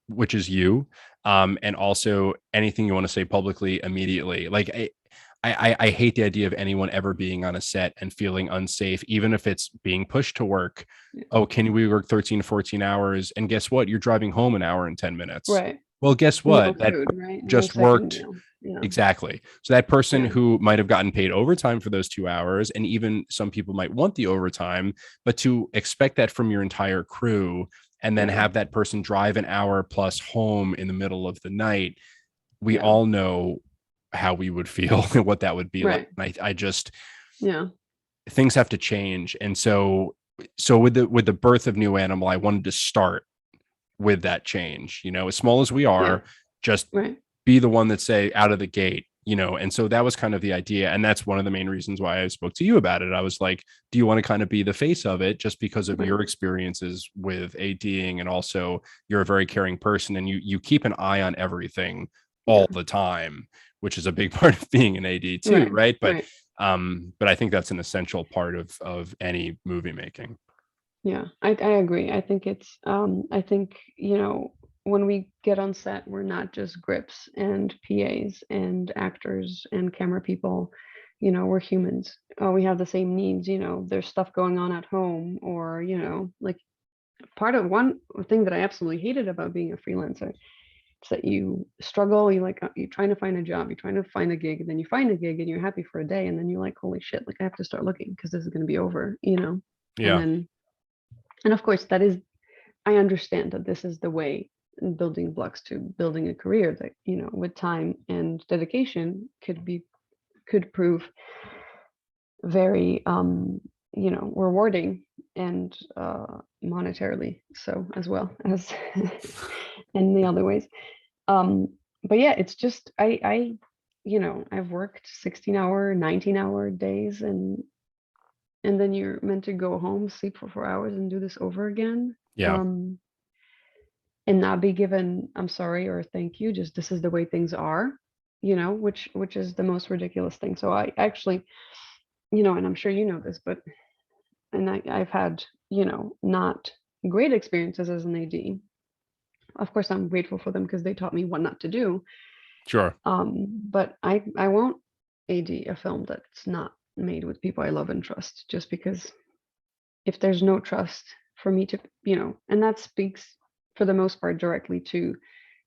Speaker 1: which is you, and also anything you want to say publicly immediately. Like I hate the idea of anyone ever being on a set and feeling unsafe, even if it's being pushed to work.
Speaker 2: Yeah.
Speaker 1: Oh, can we work 13, 14 hours? And guess what? You're driving home an hour and 10 minutes.
Speaker 2: Right.
Speaker 1: Well, guess
Speaker 2: No
Speaker 1: what? That
Speaker 2: food, right? No
Speaker 1: just
Speaker 2: second
Speaker 1: worked.
Speaker 2: meal. Yeah.
Speaker 1: Exactly. So that person
Speaker 2: Yeah.
Speaker 1: who might have gotten paid overtime for those 2 hours, and even some people might want the overtime, but to expect that from your entire crew and then
Speaker 2: Yeah.
Speaker 1: have that person drive an hour plus home in the middle of the night, we
Speaker 2: Yeah.
Speaker 1: all know how we would feel and what that would be like. And I just,
Speaker 2: yeah,
Speaker 1: things have to change. And so with the birth of New Animal, I wanted to start with that change, as small as we are, just be the one that say out of the gate, and so that was kind of the idea. And that's one of the main reasons why I spoke to you about it. I was like, do you want to kind of be the face of it just because of your experiences with ADing, and also you're a very caring person and you keep an eye on everything all the time, which is a big part of being an AD too, right? But I think that's an essential part of any movie making.
Speaker 2: Yeah, I agree. I think it's I think, when we get on set, we're not just grips and PAs and actors and camera people. We're humans. We have the same needs. There's stuff going on at home, or like part of one thing that I absolutely hated about being a freelancer is that you struggle. You're trying to find a job, you're trying to find a gig, and then you find a gig and you're happy for a day, and then you're like, holy shit, like I have to start looking because this is going to be over. And
Speaker 1: Yeah.
Speaker 2: then, and of course, I understand that this is the way, building blocks to building a career that, with time and dedication could prove very, rewarding, and monetarily so, as well as in the other ways. But yeah, it's just, I've worked 16-hour, 19-hour days, and then you're meant to go home, sleep for 4 hours, and do this over again.
Speaker 1: Yeah.
Speaker 2: And not be given I'm sorry or thank you, just this is the way things are, which is the most ridiculous thing. So I actually, and I'm sure you know this, but I've had, not great experiences as an AD. Of course, I'm grateful for them because they taught me what not to do.
Speaker 1: Sure.
Speaker 2: But I won't AD a film that's not made with people I love and trust, just because if there's no trust for me to, and that speaks for the most part directly to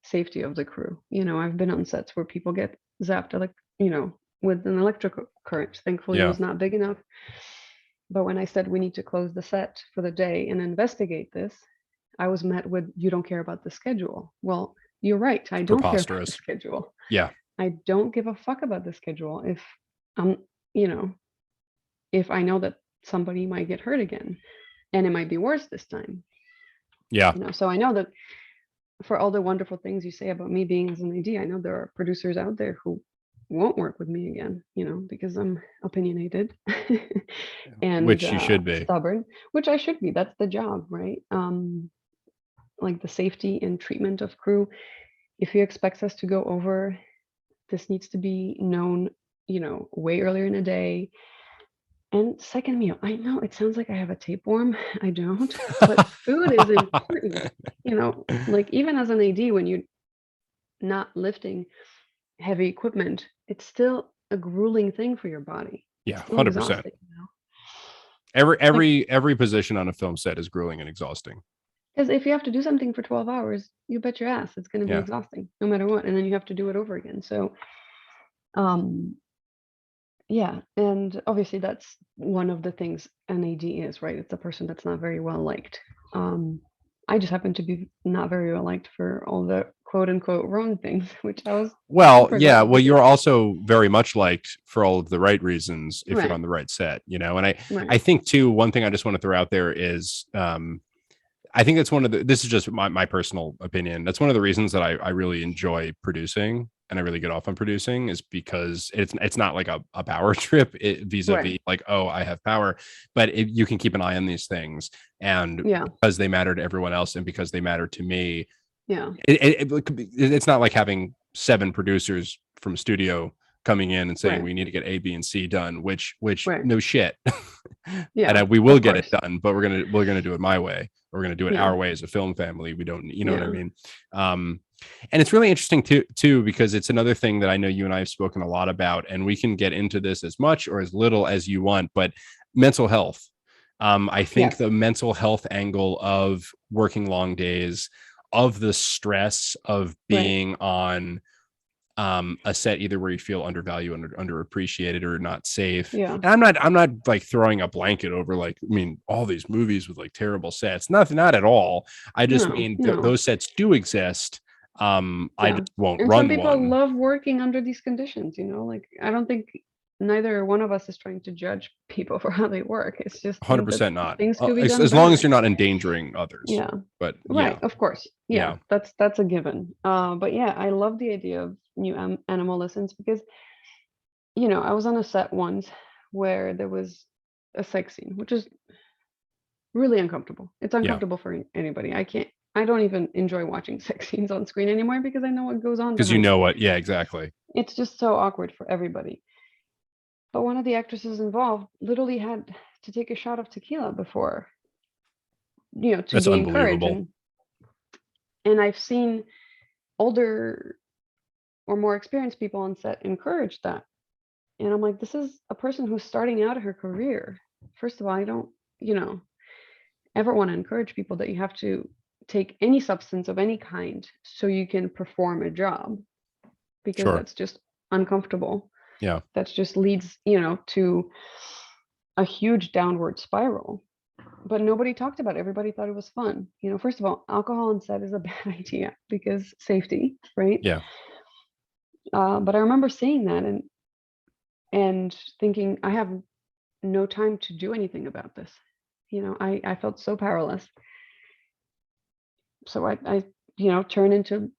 Speaker 2: safety of the crew. I've been on sets where people get zapped, with an electrical current. Thankfully, it was not big enough. But when I said we need to close the set for the day and investigate this, I was met with, you don't care about the schedule. Well, you're right. I don't care about the schedule.
Speaker 1: Yeah.
Speaker 2: I don't give a fuck about the schedule if if I know that somebody might get hurt again, and it might be worse this time.
Speaker 1: Yeah.
Speaker 2: So I know that for all the wonderful things you say about me being as an AD, I know there are producers out there who won't work with me again, because I'm opinionated and
Speaker 1: which you should be,
Speaker 2: stubborn, which I should be. That's the job, right? Like the safety and treatment of crew. If you expect us to go over, this needs to be known, way earlier in the day. And second meal, I know it sounds like I have a tapeworm. I don't, but food is important. Like even as an AD, when you're not lifting heavy equipment, it's still a grueling thing for your body.
Speaker 1: Yeah, 100%. Every position on a film set is grueling and exhausting.
Speaker 2: Because if you have to do something for 12 hours, you bet your ass it's going to be exhausting no matter what, and then you have to do it over again. So, yeah, and obviously that's one of the things an AD is, right? It's a person that's not very well liked. I just happen to be not very well liked for all the quote unquote wrong things, which I was.
Speaker 1: Well, yeah. Well, you're also very much liked for all of the right reasons if you're on the right set, And I think too, one thing I just want to throw out there is, I think that's this is just my personal opinion. That's one of the reasons that I really enjoy producing and I really get off on producing, is because it's not like a power trip vis-a-vis like, oh, I have power, but you can keep an eye on these things, and because they matter to everyone else and because they matter to me.
Speaker 2: Yeah.
Speaker 1: It's not like having 7 producers from a studio coming in and saying we need to get A, B, and C done, which no shit. And we will get it done, but we're gonna do it my way. We're gonna do it our way as a film family. We don't, what I mean. And it's really interesting too, because it's another thing that I know you and I have spoken a lot about, and we can get into this as much or as little as you want, but mental health. I think the mental health angle of working long days, of the stress of being on a set either where you feel undervalued, underappreciated, or not safe. And I'm not like throwing a blanket over all these movies with like terrible sets. Not at all. I just mean those sets do exist. I just won't
Speaker 2: And some
Speaker 1: run
Speaker 2: people
Speaker 1: one.
Speaker 2: love working under these conditions, like I don't think neither one of us is trying to judge people for how they work. It's just think that
Speaker 1: 100% not.
Speaker 2: things could be done
Speaker 1: As long as
Speaker 2: better.
Speaker 1: you're not endangering others.
Speaker 2: Yeah.
Speaker 1: But
Speaker 2: Right,
Speaker 1: yeah,
Speaker 2: of course. Yeah,
Speaker 1: yeah,
Speaker 2: that's a given. But yeah, I love the idea of new animal lessons because, I was on a set once where there was a sex scene, which is really uncomfortable. It's
Speaker 1: yeah.
Speaker 2: uncomfortable for anybody. I don't even enjoy watching sex scenes on screen anymore because I know what goes on
Speaker 1: Because you
Speaker 2: behind
Speaker 1: know
Speaker 2: it.
Speaker 1: what? Yeah, exactly.
Speaker 2: It's just so awkward for everybody. But one of the actresses involved literally had to take a shot of tequila before, to
Speaker 1: That's
Speaker 2: gain courage.
Speaker 1: unbelievable.
Speaker 2: And I've seen older or more experienced people on set encourage that. And I'm like, this is a person who's starting out her career. First of all, I don't, you know, ever want to encourage people that you have to take any substance of any kind so you can perform a job, because
Speaker 1: Sure.
Speaker 2: that's just uncomfortable.
Speaker 1: Yeah.
Speaker 2: That just leads, to a huge downward spiral. But nobody talked about it. Everybody thought it was fun. First of all, alcohol on set is a bad idea because safety, right?
Speaker 1: Yeah.
Speaker 2: But I remember saying that and thinking, I have no time to do anything about this. I felt so powerless. So I turn into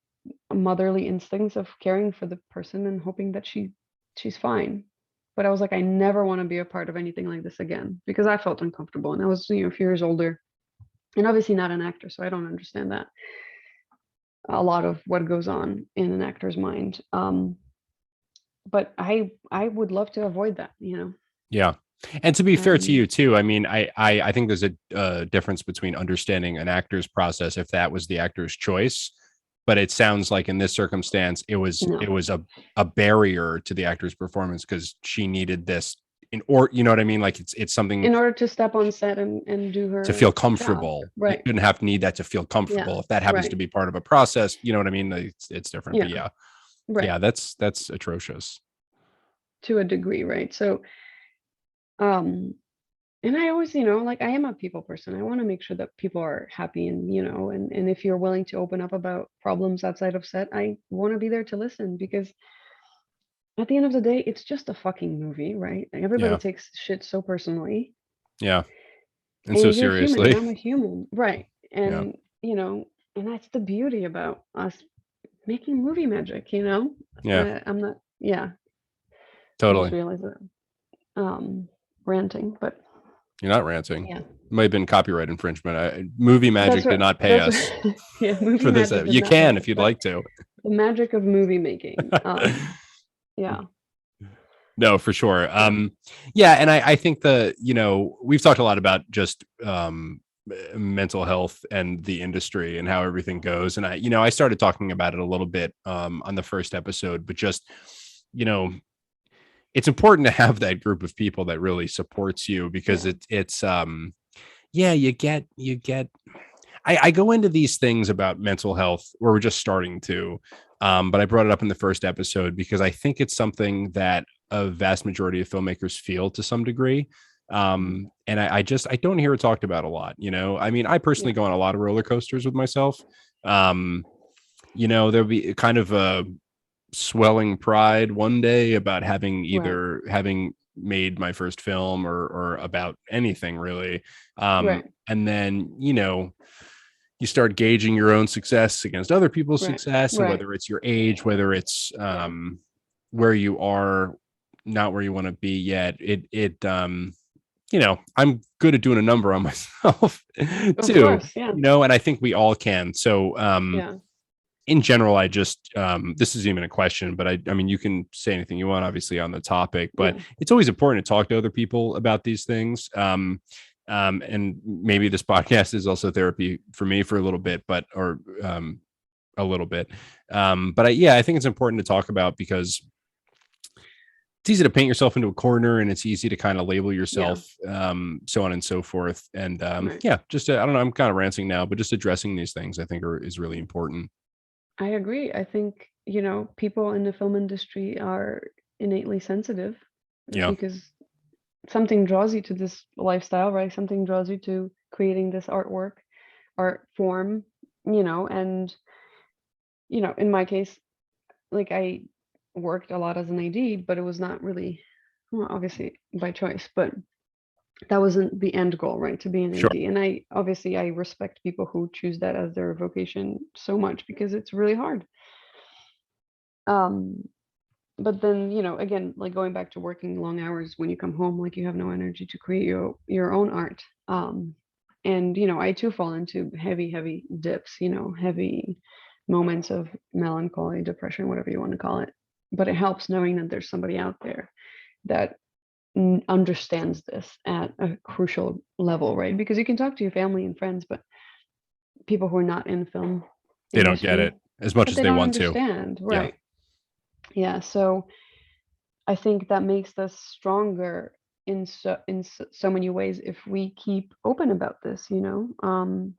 Speaker 2: motherly instincts of caring for the person and hoping that she's fine. But I was like, I never want to be a part of anything like this again because I felt uncomfortable, and I was a few years older, and obviously not an actor, so I don't understand that a lot of what goes on in an actor's mind. But I would love to avoid that.
Speaker 1: Yeah. And to be fair to
Speaker 2: And
Speaker 1: you too, I mean, I think there's a difference between understanding an actor's process if that was the actor's choice, but it sounds like in this circumstance it
Speaker 2: no,
Speaker 1: was a barrier to the actor's performance because she needed this or you know what I mean? Like it's something
Speaker 2: in order to step on set and do
Speaker 1: to feel
Speaker 2: her job,
Speaker 1: comfortable. You
Speaker 2: right?
Speaker 1: shouldn't have to need that to feel
Speaker 2: Yeah,
Speaker 1: comfortable. If that happens to
Speaker 2: right.
Speaker 1: be part of a process, you know what I mean? It's different. But
Speaker 2: Yeah,
Speaker 1: yeah,
Speaker 2: right.
Speaker 1: yeah, that's atrocious.
Speaker 2: To a degree, right? So, um, and I always, like I am a people person. I want to make sure that people are happy and if you're willing to open up about problems outside of set, I want to be there to listen because at the end of the day, it's just a fucking movie, right? Like, everybody
Speaker 1: Yeah,
Speaker 2: takes shit so personally,
Speaker 1: yeah, and so
Speaker 2: and you're human and
Speaker 1: seriously.
Speaker 2: I'm a human, right?
Speaker 1: Yeah,
Speaker 2: And, and that's the beauty about us making movie magic.
Speaker 1: yeah,
Speaker 2: I'm not, yeah, I just
Speaker 1: totally.
Speaker 2: realized that ranting, but
Speaker 1: You're not ranting.
Speaker 2: yeah.
Speaker 1: It might have been copyright infringement. Movie
Speaker 2: That's
Speaker 1: Magic did
Speaker 2: what
Speaker 1: not pay
Speaker 2: that's
Speaker 1: us
Speaker 2: what yeah, movie
Speaker 1: for this.
Speaker 2: magic did
Speaker 1: You
Speaker 2: not pay
Speaker 1: can
Speaker 2: us,
Speaker 1: if you'd
Speaker 2: but
Speaker 1: like to.
Speaker 2: the magic of movie making. Yeah.
Speaker 1: No, for sure.
Speaker 2: Yeah.
Speaker 1: Yeah, and I think we've talked a lot about just mental health and the industry and how everything goes. And I started talking about it a little bit on the first episode, but just, you know, it's important to have that group of people that really supports you because
Speaker 2: Yeah.
Speaker 1: it's yeah, you get I go into these things about mental health where we're just starting to, but I brought it up in the first episode because I think it's something that a vast majority of filmmakers feel to some degree.
Speaker 2: Mhm.
Speaker 1: And I don't hear it talked about a lot. I mean, I personally
Speaker 2: Yeah.
Speaker 1: go on a lot of roller coasters with myself. Um, there'll be kind of a swelling pride one day about
Speaker 2: Right.
Speaker 1: having made my first film or about anything really.
Speaker 2: Right.
Speaker 1: And then, you start gauging your own success against other people's
Speaker 2: Right.
Speaker 1: success, and
Speaker 2: Right.
Speaker 1: whether it's your age, whether it's
Speaker 2: Yeah.
Speaker 1: where you are, not where you want to be yet. I'm good at doing a number on myself
Speaker 2: Of
Speaker 1: too,
Speaker 2: course. Yeah.
Speaker 1: and I think we all can. So
Speaker 2: Yeah.
Speaker 1: in general, I just this isn't even a question, but I mean, you can say anything you want, obviously, on the topic, but
Speaker 2: Yeah.
Speaker 1: it's always important to talk to other people about these things. And maybe this podcast is also therapy for me for a little bit, or a little bit. But I think it's important to talk about because it's easy to paint yourself into a corner and it's easy to kind of label
Speaker 2: Yeah.
Speaker 1: yourself, so on and so forth. And
Speaker 2: Right.
Speaker 1: yeah, just I don't know, I'm kind of ranting now, but just addressing these things I think is really important.
Speaker 2: I agree. I think, people in the film industry are innately sensitive
Speaker 1: Yeah.
Speaker 2: because something draws you to this lifestyle, right? Something draws you to creating this art form, and in my case, like I worked a lot as an AD, but it was not really, well, obviously by choice, but that wasn't the end goal, right? To be an
Speaker 1: Sure.
Speaker 2: AD. And I respect people who choose that as their vocation so much because it's really hard. Um, but then, again, like going back to working long hours when you come home, like you have no energy to create your own art. And I too fall into heavy dips, heavy moments of melancholy, depression, whatever you want to call it. But it helps knowing that there's somebody out there that understands this at a crucial level, right? Because you can talk to your family and friends, but people who are not in film
Speaker 1: They don't get it
Speaker 2: industry,
Speaker 1: as much
Speaker 2: but
Speaker 1: as
Speaker 2: they
Speaker 1: they
Speaker 2: don't
Speaker 1: want to.
Speaker 2: understand,
Speaker 1: Yeah.
Speaker 2: right? Yeah. So I think that makes us stronger in so many ways if we keep open about this, and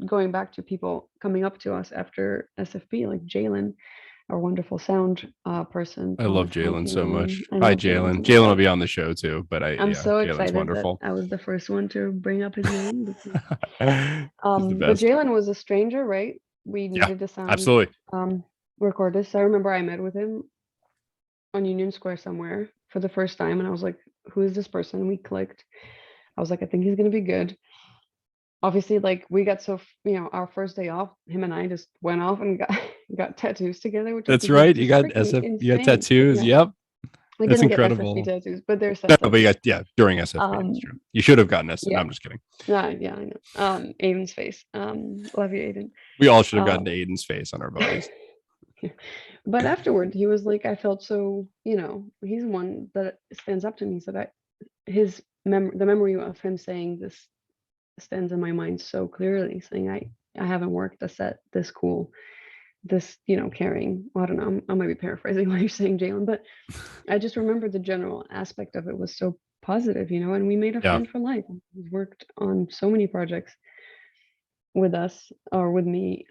Speaker 2: going back to people coming up to us after SFP, like Jalen, our wonderful sound person.
Speaker 1: I love
Speaker 2: Hi,
Speaker 1: Jalen so
Speaker 2: Jalen.
Speaker 1: much.
Speaker 2: I
Speaker 1: Hi,
Speaker 2: know Jalen's
Speaker 1: Jalen.
Speaker 2: on the
Speaker 1: Jalen will
Speaker 2: show.
Speaker 1: be on the show too, but
Speaker 2: I'm so
Speaker 1: Jalen's
Speaker 2: excited that
Speaker 1: wonderful.
Speaker 2: I was the first one to bring up his name because
Speaker 1: He's the
Speaker 2: but
Speaker 1: best.
Speaker 2: Jalen was a stranger, right? We
Speaker 1: Yeah,
Speaker 2: needed a sound
Speaker 1: absolutely.
Speaker 2: recordist. I remember I met with him on Union Square somewhere for the first time, and I was like, "Who is this person?" We clicked. I was like, "I think he's gonna be good." Obviously, like we got our first day off, him and I just went off and got got tattoos together, which I
Speaker 1: That's
Speaker 2: think is
Speaker 1: right. You
Speaker 2: just
Speaker 1: got
Speaker 2: freaking
Speaker 1: you got
Speaker 2: insane.
Speaker 1: tattoos.
Speaker 2: Yeah,
Speaker 1: Yep.
Speaker 2: we
Speaker 1: That's
Speaker 2: didn't get SFP
Speaker 1: incredible.
Speaker 2: tattoos, but they're
Speaker 1: No,
Speaker 2: set
Speaker 1: but
Speaker 2: tattoos.
Speaker 1: during SFP. That's
Speaker 2: Um,
Speaker 1: true. You should have gotten us. No,
Speaker 2: yeah,
Speaker 1: I'm just kidding.
Speaker 2: yeah, I know. Aiden's face. Love you, Aiden.
Speaker 1: We all should have
Speaker 2: Uh,
Speaker 1: gotten to Aiden's face on our bodies.
Speaker 2: but afterward, he was like, I felt so, he's one that stands up to me. So that the memory of him saying this stands in my mind so clearly, saying I haven't worked a set this cool, this caring. Well, I don't know. I might be paraphrasing what you're saying, Jalen, but I just remember the general aspect of it was so positive, and we made a
Speaker 1: Yeah,
Speaker 2: friend for life. He's worked on so many projects with us or with me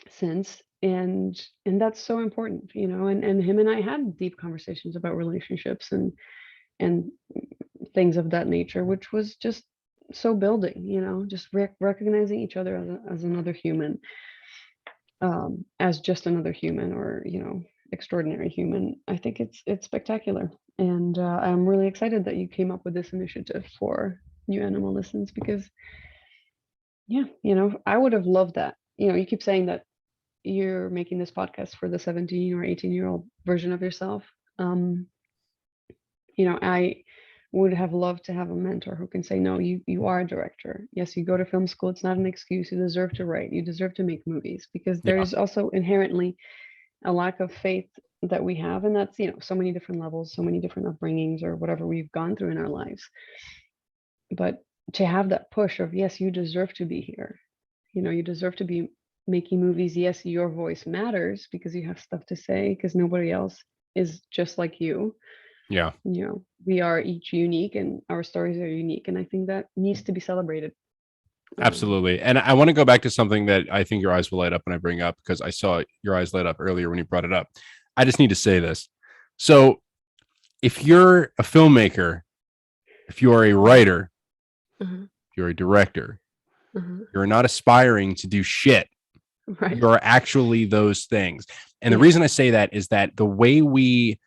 Speaker 2: since, and that's so important, and him and I had deep conversations about relationships and things of that nature, which was just so building, just recognizing each other as another human, as just another human, or extraordinary human. I think it's spectacular, and I'm really excited that you came up with this initiative for New Animal Listens, because yeah, I would have loved that. You keep saying that you're making this podcast for the 17 or 18-year-old version of yourself. um I would have loved to have a mentor who can say, no, you are a director. Yes, you go to film school. It's not an excuse. You deserve to write. You deserve to make movies, because
Speaker 1: yeah,
Speaker 2: there's also inherently a lack of faith that we have, and that's so many different levels, so many different upbringings, or whatever we've gone through in our lives. But to have that push of, yes, you deserve to be here. You deserve to be making movies. Yes, your voice matters because you have stuff to say, because nobody else is just like you.
Speaker 1: yeah.
Speaker 2: We are each unique and our stories are unique. And I think that needs to be celebrated.
Speaker 1: Absolutely. And I want to go back to something that I think your eyes will light up when I bring up, because I saw your eyes light up earlier when you brought it up. I just need to say this. So, if you're a filmmaker, if you are a writer,
Speaker 2: Uh-huh.
Speaker 1: if you're a director,
Speaker 2: Uh-huh.
Speaker 1: you're not aspiring to do shit.
Speaker 2: Right.
Speaker 1: You're actually those things. And the
Speaker 2: Yeah.
Speaker 1: reason I say that is that the way we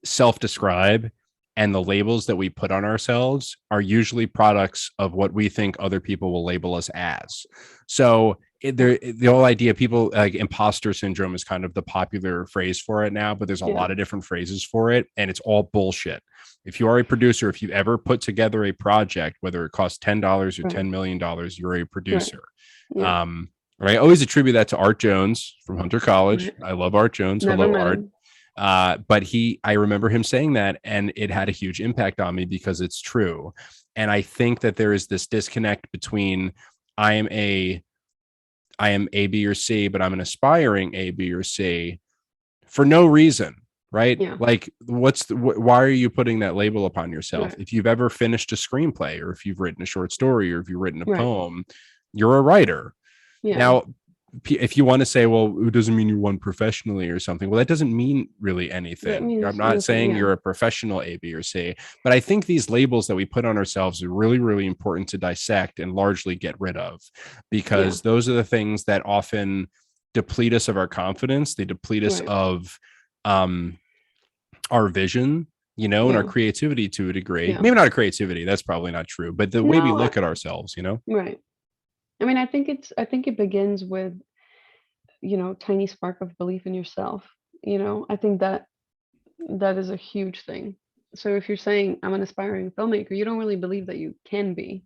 Speaker 1: self-describe and the labels that we put on ourselves are usually products of what we think other people will label us as. So the whole idea, people like imposter syndrome is kind of the popular phrase for it now, but there's a lot of different phrases for it, and it's all bullshit. If you are a producer, if you ever put together a project, whether it costs $10 or $10 million, you're a producer.
Speaker 2: Yeah.
Speaker 1: Right. I always attribute that to Art Jones from Hunter College.
Speaker 2: Right.
Speaker 1: I love Art Jones.
Speaker 2: Never
Speaker 1: Hello,
Speaker 2: met
Speaker 1: Art.
Speaker 2: him.
Speaker 1: But I remember him saying that, and it had a huge impact on me because it's true. And I think that there is this disconnect between I am A, B, or C, but I'm an aspiring A, B, or C for no reason, right?
Speaker 2: Yeah.
Speaker 1: Like, why are you putting that label upon yourself?
Speaker 2: Right.
Speaker 1: If you've ever finished a screenplay, or if you've written a short story, or if you've written a
Speaker 2: Right.
Speaker 1: poem, you're a writer.
Speaker 2: Yeah.
Speaker 1: Now, if you want to say, well, it doesn't mean you won professionally or something. Well, that doesn't mean really anything. I'm not saying you're a professional A, B, or C, but I think these labels that we put on ourselves are really, really important to dissect and largely get rid of, because those are the things that often deplete us of our confidence. They deplete us
Speaker 2: Right.
Speaker 1: of our vision, you know, and our
Speaker 2: Yeah.
Speaker 1: creativity to a degree.
Speaker 2: Yeah.
Speaker 1: Maybe not a creativity, that's probably not true, but the way we
Speaker 2: No,
Speaker 1: look at ourselves, you know.
Speaker 2: right. I mean, I think it begins with, tiny spark of belief in yourself. I think that that is a huge thing. So if you're saying I'm an aspiring filmmaker, you don't really believe that you can be.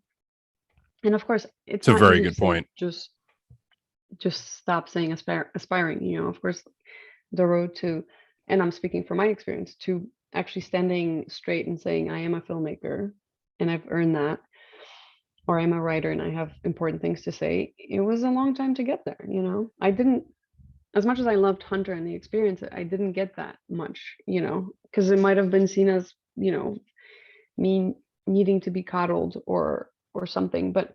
Speaker 2: And of course, it's
Speaker 1: It's a
Speaker 2: not
Speaker 1: very
Speaker 2: easy to
Speaker 1: good
Speaker 2: say
Speaker 1: point.
Speaker 2: just stop saying aspiring. Of course, the road to, and I'm speaking from my experience, to actually standing straight and saying I am a filmmaker and I've earned that, or I'm a writer and I have important things to say. It was a long time to get there. I didn't, as much as I loved Hunter and the experience, I didn't get that much, because it might have been seen as, me needing to be coddled or something. But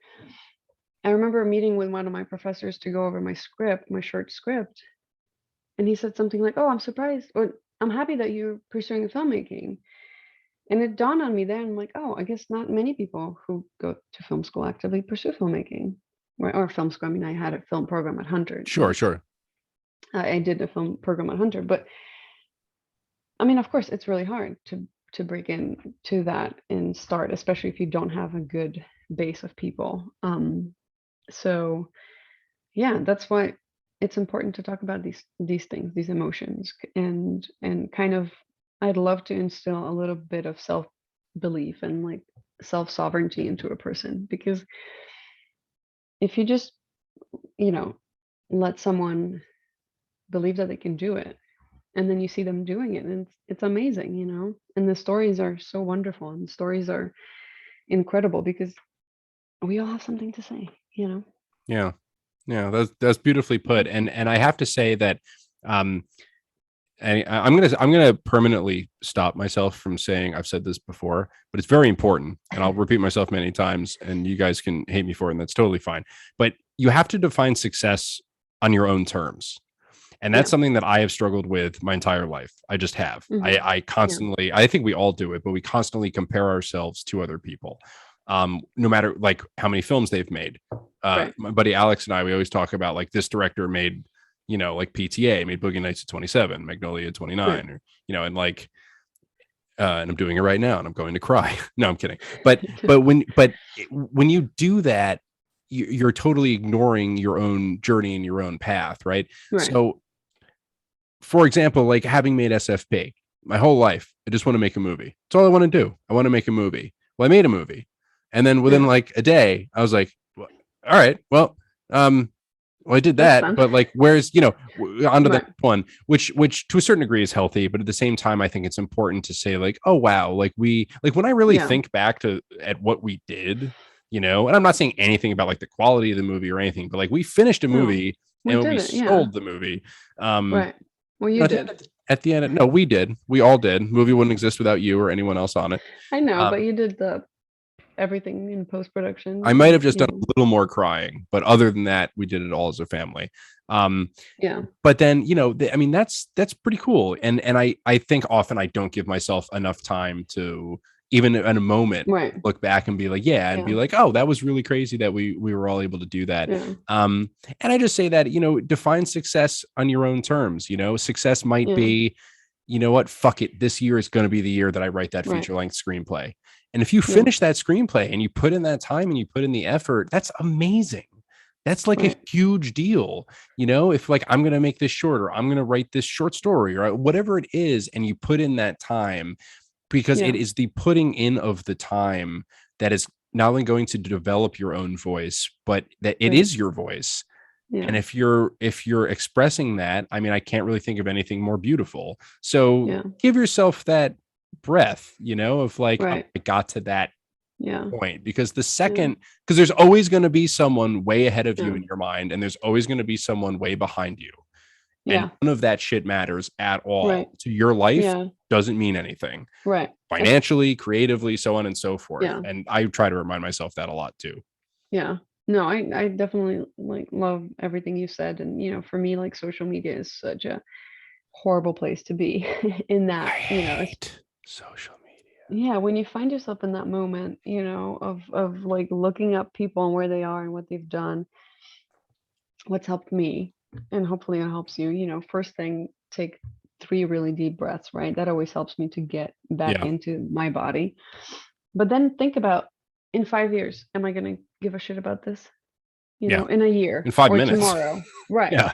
Speaker 2: I remember meeting with one of my professors to go over my script, my short script, and he said something like, "Oh, I'm surprised, or I'm happy that you're pursuing filmmaking." And it dawned on me then, I'm like, "Oh, I guess not many people who go to film school actively pursue filmmaking." Or film school. I mean, I had a film program at Hunter,
Speaker 1: Sure,
Speaker 2: but
Speaker 1: sure.
Speaker 2: I did a film program at Hunter. But I mean, of course, it's really hard to break into that and start, especially if you don't have a good base of people. So yeah, that's why it's important to talk about these things, these emotions, and kind of, I'd love to instill a little bit of self belief and like self sovereignty into a person, because if you just you know let someone believe that they can do it, and then you see them doing it, and it's amazing, and the stories are so wonderful, and the stories are incredible because we all have something to say.
Speaker 1: Yeah. Yeah, that's beautifully put. And I have to say that um I'm gonna permanently stop myself from saying I've said this before, but it's very important, and I'll repeat myself many times, and you guys can hate me for it, and that's totally fine. But you have to define success on your own terms. And that's
Speaker 2: Yeah.
Speaker 1: something that I have struggled with my entire life. I just have.
Speaker 2: Hmm.
Speaker 1: I
Speaker 2: Yeah.
Speaker 1: constantly, I think we all do it, but we constantly compare ourselves to other people. No matter like how many films they've made.
Speaker 2: Right.
Speaker 1: My buddy Alex and I, we always talk about like this director made, like PTA made Boogie Nights at 27, Magnolia at
Speaker 2: Right.
Speaker 1: 29, or, and like, and I'm doing it right now and I'm going to cry. No, I'm kidding. But when you do that, you're totally ignoring your own journey and your own path, right?
Speaker 2: Right.
Speaker 1: So for example, like having made SFP my whole life, I just want to make a movie. That's all I want to do. I want to make a movie. Well, I made a movie. And then within
Speaker 2: Yeah.
Speaker 1: like a day, I was like, well, all right, um, well, I did
Speaker 2: That's
Speaker 1: that,
Speaker 2: fun.
Speaker 1: but like, where's, onto the
Speaker 2: Right.
Speaker 1: next one, which to a certain degree is healthy, but at the same time, I think it's important to say like, oh, wow, like when I really
Speaker 2: Yeah.
Speaker 1: think back at what we did, and I'm not saying anything about like the quality of the movie or anything, but like we finished a
Speaker 2: No,
Speaker 1: movie
Speaker 2: we
Speaker 1: and when we
Speaker 2: did it. Yeah.
Speaker 1: sold the movie, um,
Speaker 2: Right. Well, you
Speaker 1: at the,
Speaker 2: did.
Speaker 1: at the end, no, we did. We all did. Movie wouldn't exist without you or anyone else on it.
Speaker 2: I know, but
Speaker 1: Um,
Speaker 2: you did the everything in post
Speaker 1: I
Speaker 2: production,
Speaker 1: might have
Speaker 2: and
Speaker 1: just done a little more crying, but other than that, we did it all as a family. Um,
Speaker 2: yeah.
Speaker 1: but then, I mean, that's pretty cool. And I think often I don't give myself enough time to even in a moment
Speaker 2: Right.
Speaker 1: look back and be like, yeah, and be
Speaker 2: Yeah.
Speaker 1: like, oh, that was really crazy that we were all able to do that.
Speaker 2: Yeah.
Speaker 1: And I just say that, define success on your own terms. Success might
Speaker 2: Yeah.
Speaker 1: be, what, fuck it, this year is going to be the year that I write that
Speaker 2: Right.
Speaker 1: feature length screenplay. And if you
Speaker 2: Yeah.
Speaker 1: finish that screenplay and you put in that time and you put in the effort, that's amazing. That's like a
Speaker 2: Right.
Speaker 1: huge deal. If like I'm going to make this short, or I'm going to write this short story, or whatever it is, and you put in that time, because
Speaker 2: Yeah.
Speaker 1: it is the putting in of the time that is not only going to develop your own voice, but that it
Speaker 2: Right.
Speaker 1: is your voice.
Speaker 2: Yeah.
Speaker 1: And if you're expressing that, I mean, I can't really think of anything more beautiful. So
Speaker 2: Yeah.
Speaker 1: give yourself that breath, of like, oh,
Speaker 2: Right.
Speaker 1: I got to that
Speaker 2: Yeah.
Speaker 1: point, because
Speaker 2: Yeah.
Speaker 1: because there's always going to be someone way ahead of you
Speaker 2: Yeah.
Speaker 1: in your mind, and there's always going to be someone way behind you, and
Speaker 2: Yeah.
Speaker 1: none of that shit matters at all
Speaker 2: Right.
Speaker 1: to your life.
Speaker 2: Yeah.
Speaker 1: Doesn't mean anything
Speaker 2: Right.
Speaker 1: financially, creatively, so on and so forth.
Speaker 2: Yeah.
Speaker 1: And I try to remind myself that a lot too.
Speaker 2: Yeah. No, I definitely like love everything you said. And for me, like social media is such a horrible place to be in
Speaker 1: I
Speaker 2: that, it's,
Speaker 1: hate social media.
Speaker 2: yeah, when you find yourself in that moment, of like looking up people and where they are and what they've done, what's helped me. and hopefully it helps you. First thing, take 3 really deep breaths, right? That always helps me to get back
Speaker 1: Yeah.
Speaker 2: into my body. But then think about, in 5 years, am I gonna give a shit about this?
Speaker 1: Yeah.
Speaker 2: In a year
Speaker 1: In 5 minutes.
Speaker 2: tomorrow. Right.
Speaker 1: Yeah.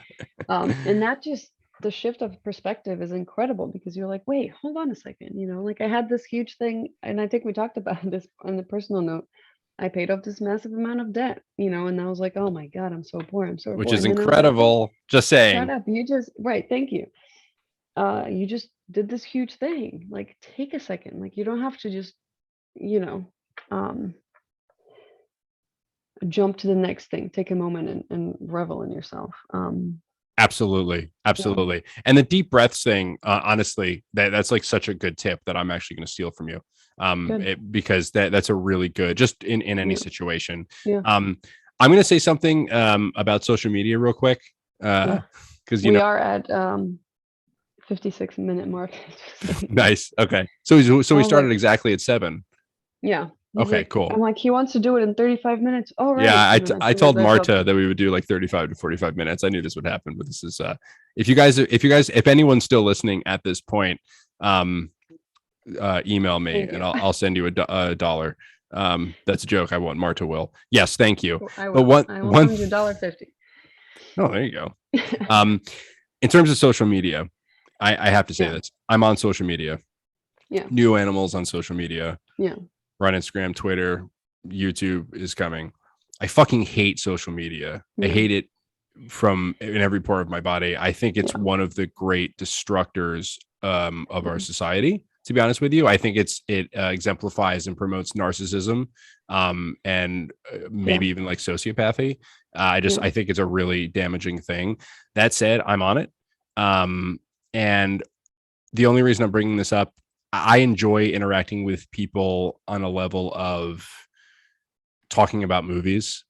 Speaker 2: And that just the shift of perspective is incredible because you're like, wait, hold on a second. Like I had this huge thing, and I think we talked about this on the personal note. I paid off this massive amount of debt, and I was like, oh my God, I'm so poor. I'm so
Speaker 1: Which
Speaker 2: poor.
Speaker 1: is
Speaker 2: And then I was like, hey,
Speaker 1: incredible. Just
Speaker 2: shut
Speaker 1: saying.
Speaker 2: up. You just, right. Thank you. You just did this huge thing. Like, take a second. Like, you don't have to just, you know, um, jump to the next thing. Take a moment and revel in yourself.
Speaker 1: Absolutely.
Speaker 2: Yeah,
Speaker 1: Absolutely. And the deep breaths thing, honestly, that's like such a good tip that I'm actually going to steal from you.
Speaker 2: good.
Speaker 1: Because that's a really good, just in any
Speaker 2: Yeah,
Speaker 1: situation.
Speaker 2: yeah,
Speaker 1: I'm going to say something about social media real quick.
Speaker 2: yeah.
Speaker 1: Because
Speaker 2: We are at 56-minute mark.
Speaker 1: nice. Okay. So we
Speaker 2: Oh,
Speaker 1: started
Speaker 2: look.
Speaker 1: exactly at 7.
Speaker 2: Yeah. He's
Speaker 1: Okay,
Speaker 2: like, I'm
Speaker 1: cool.
Speaker 2: like, he wants to do it in 35 minutes. All
Speaker 1: Yeah,
Speaker 2: right. And then as
Speaker 1: I
Speaker 2: soon as
Speaker 1: told
Speaker 2: I felt,
Speaker 1: Marta that we would do like 35 to 45 minutes. I knew this would happen, but this is if anyone's still listening at this point, um email me
Speaker 2: thank
Speaker 1: and
Speaker 2: you.
Speaker 1: I'll send you a dollar. That's a joke. I won't. Marta will. Yes, thank you.
Speaker 2: I
Speaker 1: But
Speaker 2: will.
Speaker 1: one
Speaker 2: I will
Speaker 1: one
Speaker 2: send you $1.50.
Speaker 1: oh, there you go. Um in terms of social media, I have to say
Speaker 2: Yeah.
Speaker 1: this. I'm on social media.
Speaker 2: Yeah.
Speaker 1: New animals on social media.
Speaker 2: Yeah.
Speaker 1: We're on Instagram, Twitter, YouTube is coming. I fucking hate social media. I
Speaker 2: Yeah.
Speaker 1: hate it from in every part of my body. I think it's
Speaker 2: Yeah.
Speaker 1: one of the great destructors of our
Speaker 2: Yeah.
Speaker 1: society. To be honest with you, I think it exemplifies and promotes narcissism, and
Speaker 2: Yeah.
Speaker 1: maybe even like sociopathy.
Speaker 2: Yeah.
Speaker 1: I think it's a really damaging thing. That said, I'm on it, and the only reason I'm bringing this up, I enjoy interacting with people on a level of talking about movies.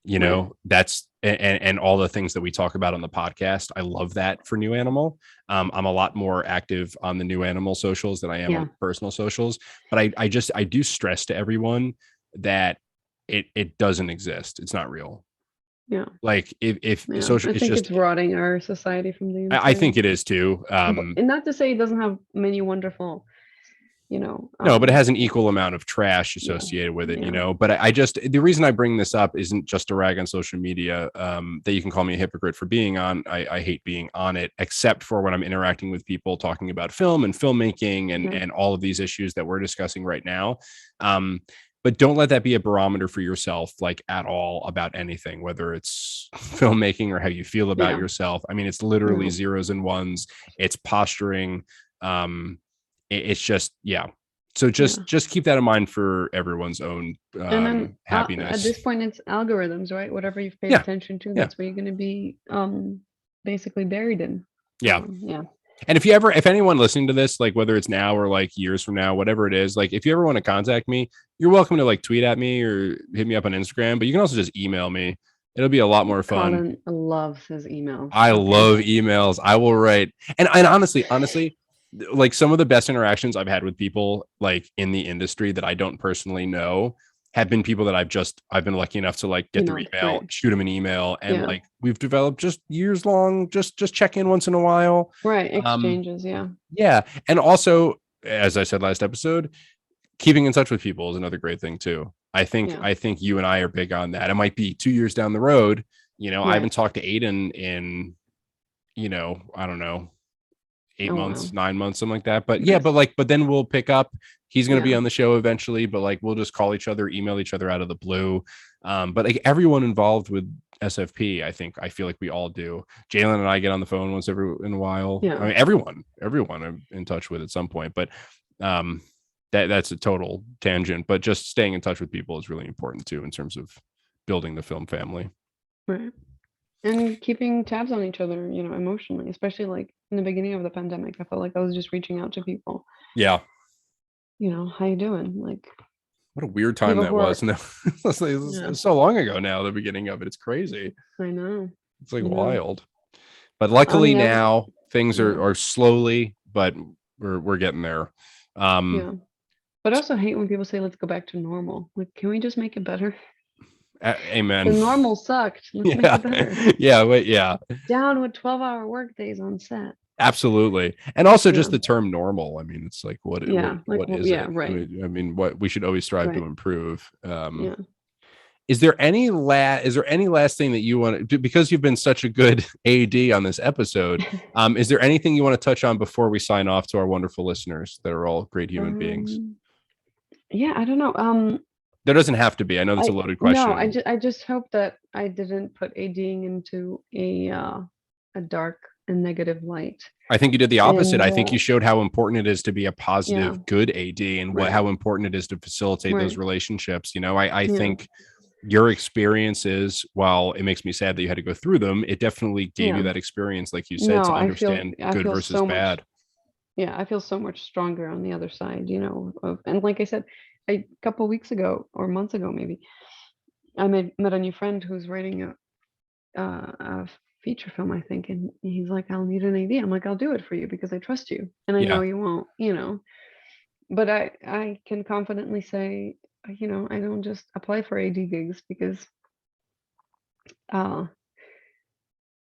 Speaker 2: Right.
Speaker 1: That's and all the things that we talk about on the podcast. I love that for New Animal. I'm a lot more active on the New Animal socials than I am on
Speaker 2: Yeah.
Speaker 1: the personal socials. But I do stress to everyone that it doesn't exist. It's not real.
Speaker 2: Yeah.
Speaker 1: Like if
Speaker 2: Yeah.
Speaker 1: social,
Speaker 2: I
Speaker 1: it's
Speaker 2: think
Speaker 1: just
Speaker 2: it's rotting our society from the
Speaker 1: I
Speaker 2: inside.
Speaker 1: think it is too.
Speaker 2: And not to say it doesn't have many wonderful, you know,
Speaker 1: No, but it
Speaker 2: um,
Speaker 1: has an equal amount of trash
Speaker 2: yeah.
Speaker 1: associated with it,
Speaker 2: Yeah.
Speaker 1: But I just, the reason I bring this up isn't just to rag on social media, that you can call me a hypocrite for being on. I hate being on it, except for when I'm interacting with people talking about film and filmmaking and,
Speaker 2: Yeah.
Speaker 1: and all of these issues that we're discussing right now. But don't let that be a barometer for yourself, like at all, about anything, whether it's filmmaking or how you feel about
Speaker 2: Yeah.
Speaker 1: yourself. I mean, it's literally
Speaker 2: No.
Speaker 1: zeros and ones. It's posturing. Um, it's just, yeah, so
Speaker 2: Yeah.
Speaker 1: just keep that in mind for everyone's own
Speaker 2: And then at
Speaker 1: happiness.
Speaker 2: this point, it's algorithms, right? Whatever you've paid
Speaker 1: Yeah,
Speaker 2: attention to,
Speaker 1: yeah,
Speaker 2: that's where you're going to be basically buried in.
Speaker 1: yeah.
Speaker 2: Yeah.
Speaker 1: And if anyone listening to this, like whether it's now or like years from now, whatever it is, like if you ever want to contact me, you're welcome to like tweet at me or hit me up on Instagram, but you can also just email me. It'll be a lot more fun.
Speaker 2: Colin loves his emails.
Speaker 1: I
Speaker 2: Okay.
Speaker 1: love emails. I will write, and honestly, like some of the best interactions I've had with people like in the industry that I don't personally know have been people that I've been lucky enough to like get their
Speaker 2: Emailed,
Speaker 1: email,
Speaker 2: right.
Speaker 1: shoot them an email, and
Speaker 2: Yeah.
Speaker 1: like we've developed just years long, just check in once in a while.
Speaker 2: Right.
Speaker 1: Um,
Speaker 2: Exchanges. Yeah.
Speaker 1: yeah, and also as I said last episode, keeping in touch with people is another great thing too.
Speaker 2: Yeah.
Speaker 1: I think you and I are big on that. It might be 2 years down the road. I
Speaker 2: Right.
Speaker 1: haven't talked to Aiden in I don't know, eight
Speaker 2: Oh,
Speaker 1: months,
Speaker 2: wow.
Speaker 1: 9 months, something like that. But yeah,
Speaker 2: Nice.
Speaker 1: but then we'll pick up. He's going to be
Speaker 2: Yeah.
Speaker 1: on the show eventually, but like we'll just call each other, email each other out of the blue. But like everyone involved with SFP, I feel like we all do. Jalen and I get on the phone once every in a while. I
Speaker 2: Yeah.
Speaker 1: mean, everyone I'm in touch with at some point, but um, that's a total tangent. But just staying in touch with people is really important too in terms of building the film family.
Speaker 2: Right. And keeping tabs on each other, emotionally, especially like in the beginning of the pandemic. I felt like I was just reaching out to people,
Speaker 1: Yeah.
Speaker 2: how you doing? Like
Speaker 1: What a weird time
Speaker 2: people
Speaker 1: that
Speaker 2: who are,
Speaker 1: was. No,
Speaker 2: yeah,
Speaker 1: it's so long ago now, the beginning of it. It's crazy.
Speaker 2: I know,
Speaker 1: It's like
Speaker 2: I know.
Speaker 1: wild. But
Speaker 2: On
Speaker 1: luckily
Speaker 2: the other,
Speaker 1: now things
Speaker 2: yeah,
Speaker 1: are slowly, but we're getting there.
Speaker 2: yeah. But I also hate when people say, let's go back to normal. Like, can we just make it better?
Speaker 1: Amen.
Speaker 2: The normal sucked. Let's make
Speaker 1: Yeah.
Speaker 2: it better.
Speaker 1: Yeah. Wait. Yeah.
Speaker 2: Down with 12-hour work days on set.
Speaker 1: Absolutely. And also
Speaker 2: Yeah.
Speaker 1: just the term normal. I mean, it's like
Speaker 2: Yeah. Like,
Speaker 1: what
Speaker 2: well,
Speaker 1: is
Speaker 2: yeah,
Speaker 1: it?
Speaker 2: right.
Speaker 1: I mean, what we should always strive to
Speaker 2: Right.
Speaker 1: improve.
Speaker 2: Yeah.
Speaker 1: Is there any last thing that you want to do, because you've been such a good AD on this episode? Is there anything you want to touch on before we sign off to our wonderful listeners that are all great human beings?
Speaker 2: Yeah, I don't know.
Speaker 1: There doesn't have to be. I know that's a loaded question.
Speaker 2: I just hope that I didn't put ADing into a dark and negative light.
Speaker 1: I think you did the opposite.
Speaker 2: And
Speaker 1: I think you showed how important it is to be a
Speaker 2: yeah,
Speaker 1: positive, good AD, and
Speaker 2: right,
Speaker 1: how important it is to facilitate those
Speaker 2: right.
Speaker 1: relationships. You know, I
Speaker 2: Yeah,
Speaker 1: think your experiences, while it makes me sad that you had to go through them, it definitely gave you
Speaker 2: yeah.
Speaker 1: that experience, like you said,
Speaker 2: No,
Speaker 1: to understand
Speaker 2: I
Speaker 1: good
Speaker 2: feel
Speaker 1: versus
Speaker 2: so much.
Speaker 1: bad.
Speaker 2: Yeah, I feel so much stronger on the other side, and like I said, a couple weeks ago or months ago, maybe, I met a new friend who's writing a feature film, I think, and he's like, "I'll need an AD." I'm like, "I'll do it for you because I trust you, and I know
Speaker 1: Yeah.
Speaker 2: you won't." But I can confidently say, I don't just apply for AD gigs because uh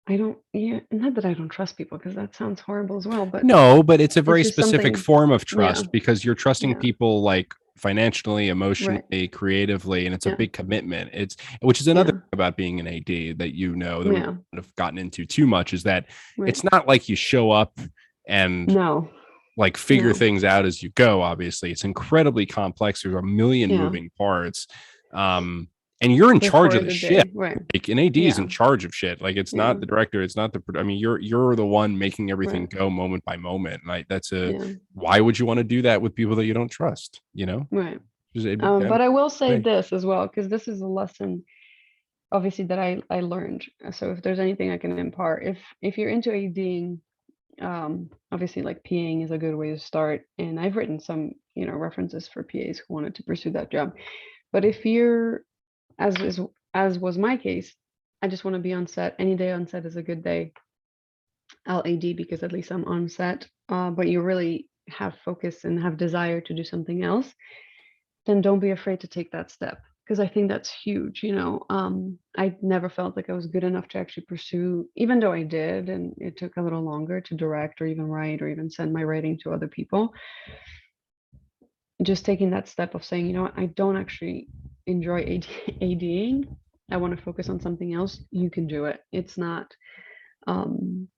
Speaker 2: I don't, yeah, not that I don't trust people, because that sounds horrible as well, but
Speaker 1: No, but it's a
Speaker 2: it's
Speaker 1: very
Speaker 2: just
Speaker 1: specific
Speaker 2: something.
Speaker 1: form of
Speaker 2: Yeah,
Speaker 1: trust because you're trusting
Speaker 2: yeah,
Speaker 1: people like financially,
Speaker 2: right,
Speaker 1: emotionally, creatively, and it's a
Speaker 2: yeah,
Speaker 1: big commitment. It's which is another
Speaker 2: yeah,
Speaker 1: thing about being an AD that that we've
Speaker 2: yeah,
Speaker 1: kind of gotten into too much is that
Speaker 2: right.
Speaker 1: it's not like you show up and
Speaker 2: No,
Speaker 1: like figure
Speaker 2: no,
Speaker 1: things out as you go. Obviously, it's incredibly complex. There's a million
Speaker 2: yeah,
Speaker 1: moving parts. And you're in charge
Speaker 2: before
Speaker 1: of the
Speaker 2: the
Speaker 1: shit.
Speaker 2: day, right,
Speaker 1: Like an AD is
Speaker 2: yeah,
Speaker 1: in charge of shit. Like it's
Speaker 2: yeah,
Speaker 1: not the director, it's not the. I mean, you're the one making everything
Speaker 2: right,
Speaker 1: go moment by moment. And that's a.
Speaker 2: yeah,
Speaker 1: Why would you want to do that with people that you don't trust? You know,
Speaker 2: right.
Speaker 1: just
Speaker 2: But I will say this as well, because this is a lesson, obviously, that I learned. So if there's anything I can impart, if you're into ADing, obviously, like, PAing is a good way to start, and I've written some, references for PAs who wanted to pursue that job. But if you're, as is as was my case, I just want to be on set. Any day on set is a good day. I'll AD because at least I'm on set. But you really have focus and have desire to do something else, then don't be afraid to take that step, because I think that's huge. I never felt like I was good enough to actually pursue, even though I did, and it took a little longer to direct or even write or even send my writing to other people. Just taking that step of saying, what, I don't actually enjoy ADing. I want to focus on something else. You can do it. It's not, um,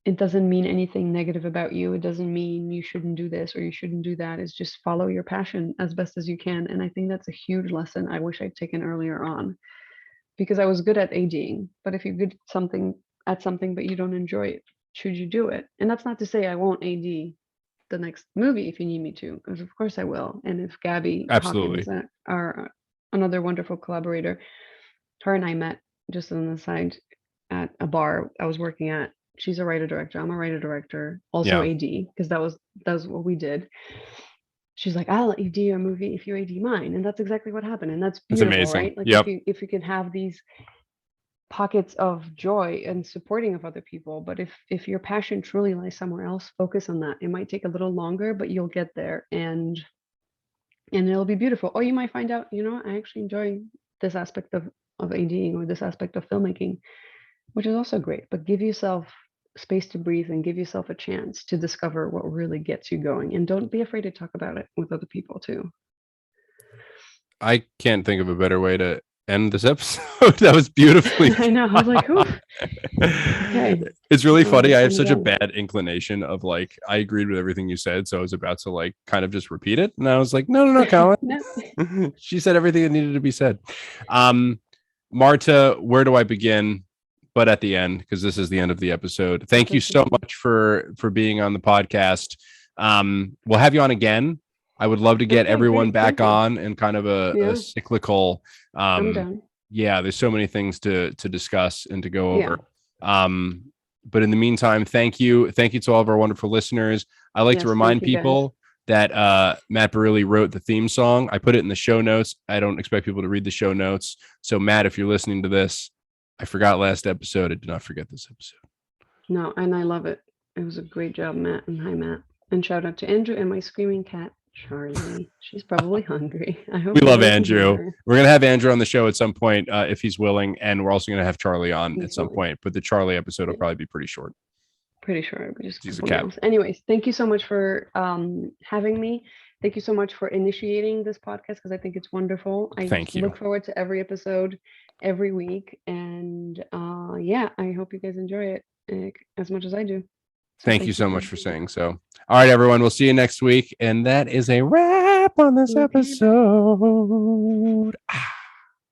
Speaker 2: it doesn't mean anything negative about you. It doesn't mean you shouldn't do this or you shouldn't do that. It's just follow your passion as best as you can. And I think that's a huge lesson I wish I'd taken earlier on, because I was good at ADing. But if you're good at something, but you don't enjoy it, should you do it? And that's not to say I won't AD the next movie if you need me to, because of course I will. And if Gabby Hawkins,
Speaker 1: absolutely.
Speaker 2: another wonderful collaborator, her and I met just on the side at a bar I was working at. She's a writer director. I'm a writer director, also
Speaker 1: Yeah,
Speaker 2: AD, because that's what we did. She's like, I'll AD your movie if you AD mine, and that's exactly what happened, and that's
Speaker 1: it's
Speaker 2: beautiful,
Speaker 1: amazing.
Speaker 2: right? Like
Speaker 1: Yep.
Speaker 2: if you can have these pockets of joy and supporting of other people, but if your passion truly lies somewhere else, focus on that. It might take a little longer, but you'll get there, and it'll be beautiful. Or you might find out, I actually enjoy this aspect of ADing or this aspect of filmmaking, which is also great. But give yourself space to breathe and give yourself a chance to discover what really gets you going. And don't be afraid to talk about it with other people too.
Speaker 1: I can't think of a better way to end this episode. That was beautifully
Speaker 2: I know. I was like, ooh, okay.
Speaker 1: It's really funny. I have
Speaker 2: I'm
Speaker 1: such a
Speaker 2: done.
Speaker 1: bad inclination of like I agreed with everything you said, so I was about to like kind of just repeat it, and I was like, no,
Speaker 2: No,
Speaker 1: Colin. She said everything that needed to be said. Um, Marta, where do I begin? But at the end, because this is the end of the episode. Thank you
Speaker 2: that's
Speaker 1: so
Speaker 2: okay.
Speaker 1: much for being on the podcast. We'll have you on again. I would love to get
Speaker 2: Okay,
Speaker 1: everyone
Speaker 2: great.
Speaker 1: back
Speaker 2: Thank you.
Speaker 1: on and kind of a
Speaker 2: Yeah,
Speaker 1: cyclical.
Speaker 2: I'm
Speaker 1: Um,
Speaker 2: done.
Speaker 1: yeah, there's so many things to discuss and to go
Speaker 2: Yeah.
Speaker 1: over. But in the meantime, thank you to all of our wonderful listeners. I like to
Speaker 2: Yes, thank
Speaker 1: remind
Speaker 2: you guys.
Speaker 1: people that Matt Barilli wrote the theme song. I put it in the show notes. I don't expect people to read the show notes. So Matt, if you're listening to this, I forgot last episode. I did not forget this episode.
Speaker 2: No, and I love it. It was a great job, Matt. And hi, Matt. And shout out to Andrew and my screaming cat, Charlie. She's probably hungry. I hope
Speaker 1: We
Speaker 2: no
Speaker 1: love
Speaker 2: one can hear
Speaker 1: Andrew.
Speaker 2: her.
Speaker 1: We're gonna have Andrew on the show at some point if he's willing, and we're also gonna have Charlie on at some
Speaker 2: Easily.
Speaker 1: point. But the Charlie episode will
Speaker 2: Yeah.
Speaker 1: probably be pretty short.
Speaker 2: Pretty sure it was just a
Speaker 1: He's a
Speaker 2: couple
Speaker 1: cat.
Speaker 2: meals. Anyways, thank you so much for having me. Thank you so much for initiating this podcast because I think it's wonderful. I
Speaker 1: Thank you.
Speaker 2: look forward to every episode every week. And yeah, I hope you guys enjoy it as much as I do. So
Speaker 1: Thank you so much for saying so. All right, everyone. We'll see you next week. And that is a wrap on this
Speaker 2: Okay, bye.
Speaker 1: episode.